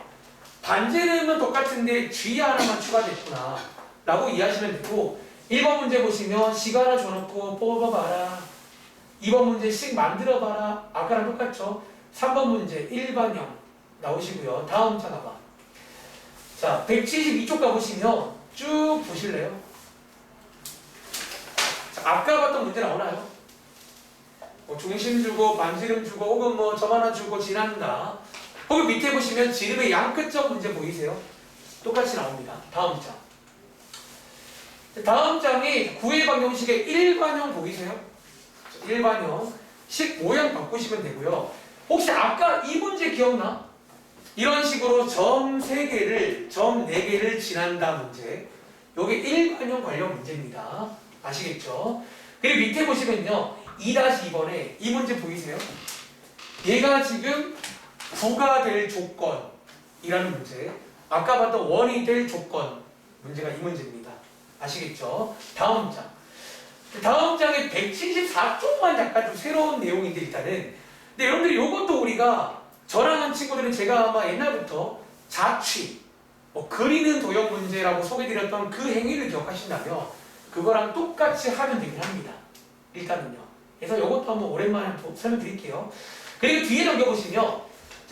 반지름은 똑같은데 G 하나만 추가됐구나 라고 이해하시면 되고 1번 문제 보시면 식 하나 줘놓고 뽑아봐라. 2번 문제 식 만들어봐라. 아까랑 똑같죠? 3번 문제 일반형 나오시고요. 다음 차 가봐. 자, 172쪽 가보시면 쭉 보실래요? 자, 아까 봤던 문제 나오나요? 뭐 중심 주고 반지름 주고 혹은 뭐 점 하나 주고 지난다. 혹은 밑에 보시면 지름의 양끝점 문제 보이세요? 똑같이 나옵니다. 다음 장. 다음 장이 구의 방정식의 일반형 보이세요? 일반형 식 모양 바꾸시면 되고요. 혹시 아까 이 문제 기억나? 이런 식으로 점 3개를, 점 4개를 지난다 문제. 요게 일반형 관련 문제입니다. 아시겠죠? 그리고 밑에 보시면요. 2-2번에 이 문제 보이세요? 얘가 지금 9가 될 조건이라는 문제. 아까 봤던 1이 될 조건 문제가 이 문제입니다. 아시겠죠? 다음 장. 다음 장에 174쪽만 약간 좀 새로운 내용인데 일단은. 근데 여러분들이 요것도 우리가 저랑 한 친구들은 제가 아마 옛날부터 자취, 뭐 그리는 도형 문제라고 소개드렸던 그 행위를 기억하신다면 그거랑 똑같이 하면 되긴 합니다. 일단은요. 그래서 이것도 한번 오랜만에 한번 설명드릴게요. 그리고 뒤에 넘겨보시면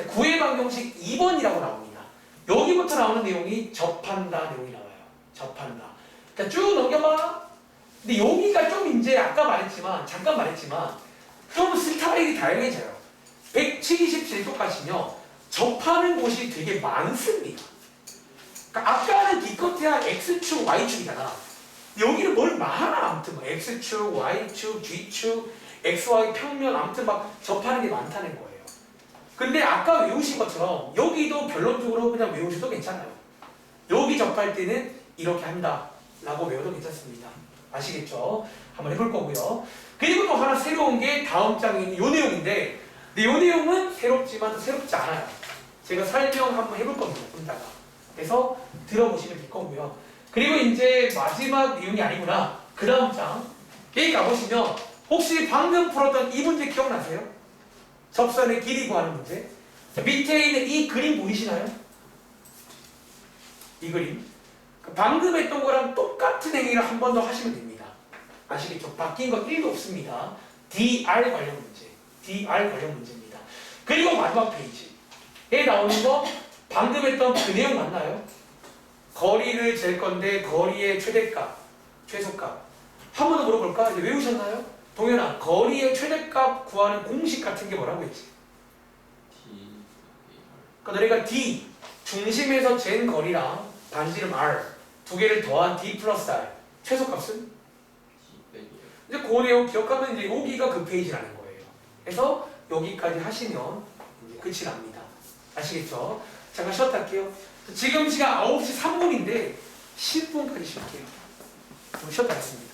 구의 방정식 2번이라고 나옵니다. 여기부터 나오는 내용이 접한다 내용이 나와요. 접한다. 자, 쭉 넘겨봐. 근데 여기가 좀 이제 아까 말했지만 잠깐 말했지만 좀 스타일이 다양해져요. 177쪽 가시면 접하는 곳이 되게 많습니다. 그러니까 아까는 기껏해야 X축, Y축이잖아. 여기는 뭘 많아. 아무튼 뭐 X축, Y축, G축, XY 평면 아무튼 막 접하는 게 많다는 거예요. 근데 아까 외우신 것처럼 여기도 결론적으로 그냥 외우셔도 괜찮아요. 여기 접할 때는 이렇게 한다 라고 외워도 괜찮습니다. 아시겠죠? 한번 해볼 거고요. 그리고 또 하나 새로운 게 다음 장에 있는 이 내용인데 근데 이 내용은 새롭지만 새롭지 않아요. 제가 설명 한번 해볼 겁니다. 이따가. 그래서 들어보시면 될 거고요. 그리고 이제 마지막 내용이 아니구나. 그 다음 장. 여기 가보시면 혹시 방금 풀었던 이 문제 기억나세요? 접선의 길이 구하는 문제. 자, 밑에 있는 이 그림 보이시나요? 이 그림. 방금 했던 거랑 똑같은 행위를 한 번 더 하시면 됩니다. 아시겠죠? 바뀐 거 1도 없습니다. DR 관련 문제. DR 관련 문제입니다. 그리고 마지막 페이지에 나오는 거 방금 했던 그 내용 맞나요? 거리를 잴 건데 거리의 최대값, 최소값. 한 번 더 물어볼까? 이제 외우셨나요? 동현아, 거리의 최대값 구하는 공식 같은 게 뭐라고 했지? 그러니까 너희가 D, 중심에서 잰 거리랑 반지름 R 두 개를 더한 D 플러스 R 최소값은? 이제 그 내용 기억하면 이제 여기가 그 페이지라는 거예요. 그래서 여기까지 하시면 이제 끝이 납니다. 아시겠죠? 잠깐 쉬었다 할게요. 지금 시간 9시 3분인데 10분까지 쉴게요. 좀 쉬었다 했습니다.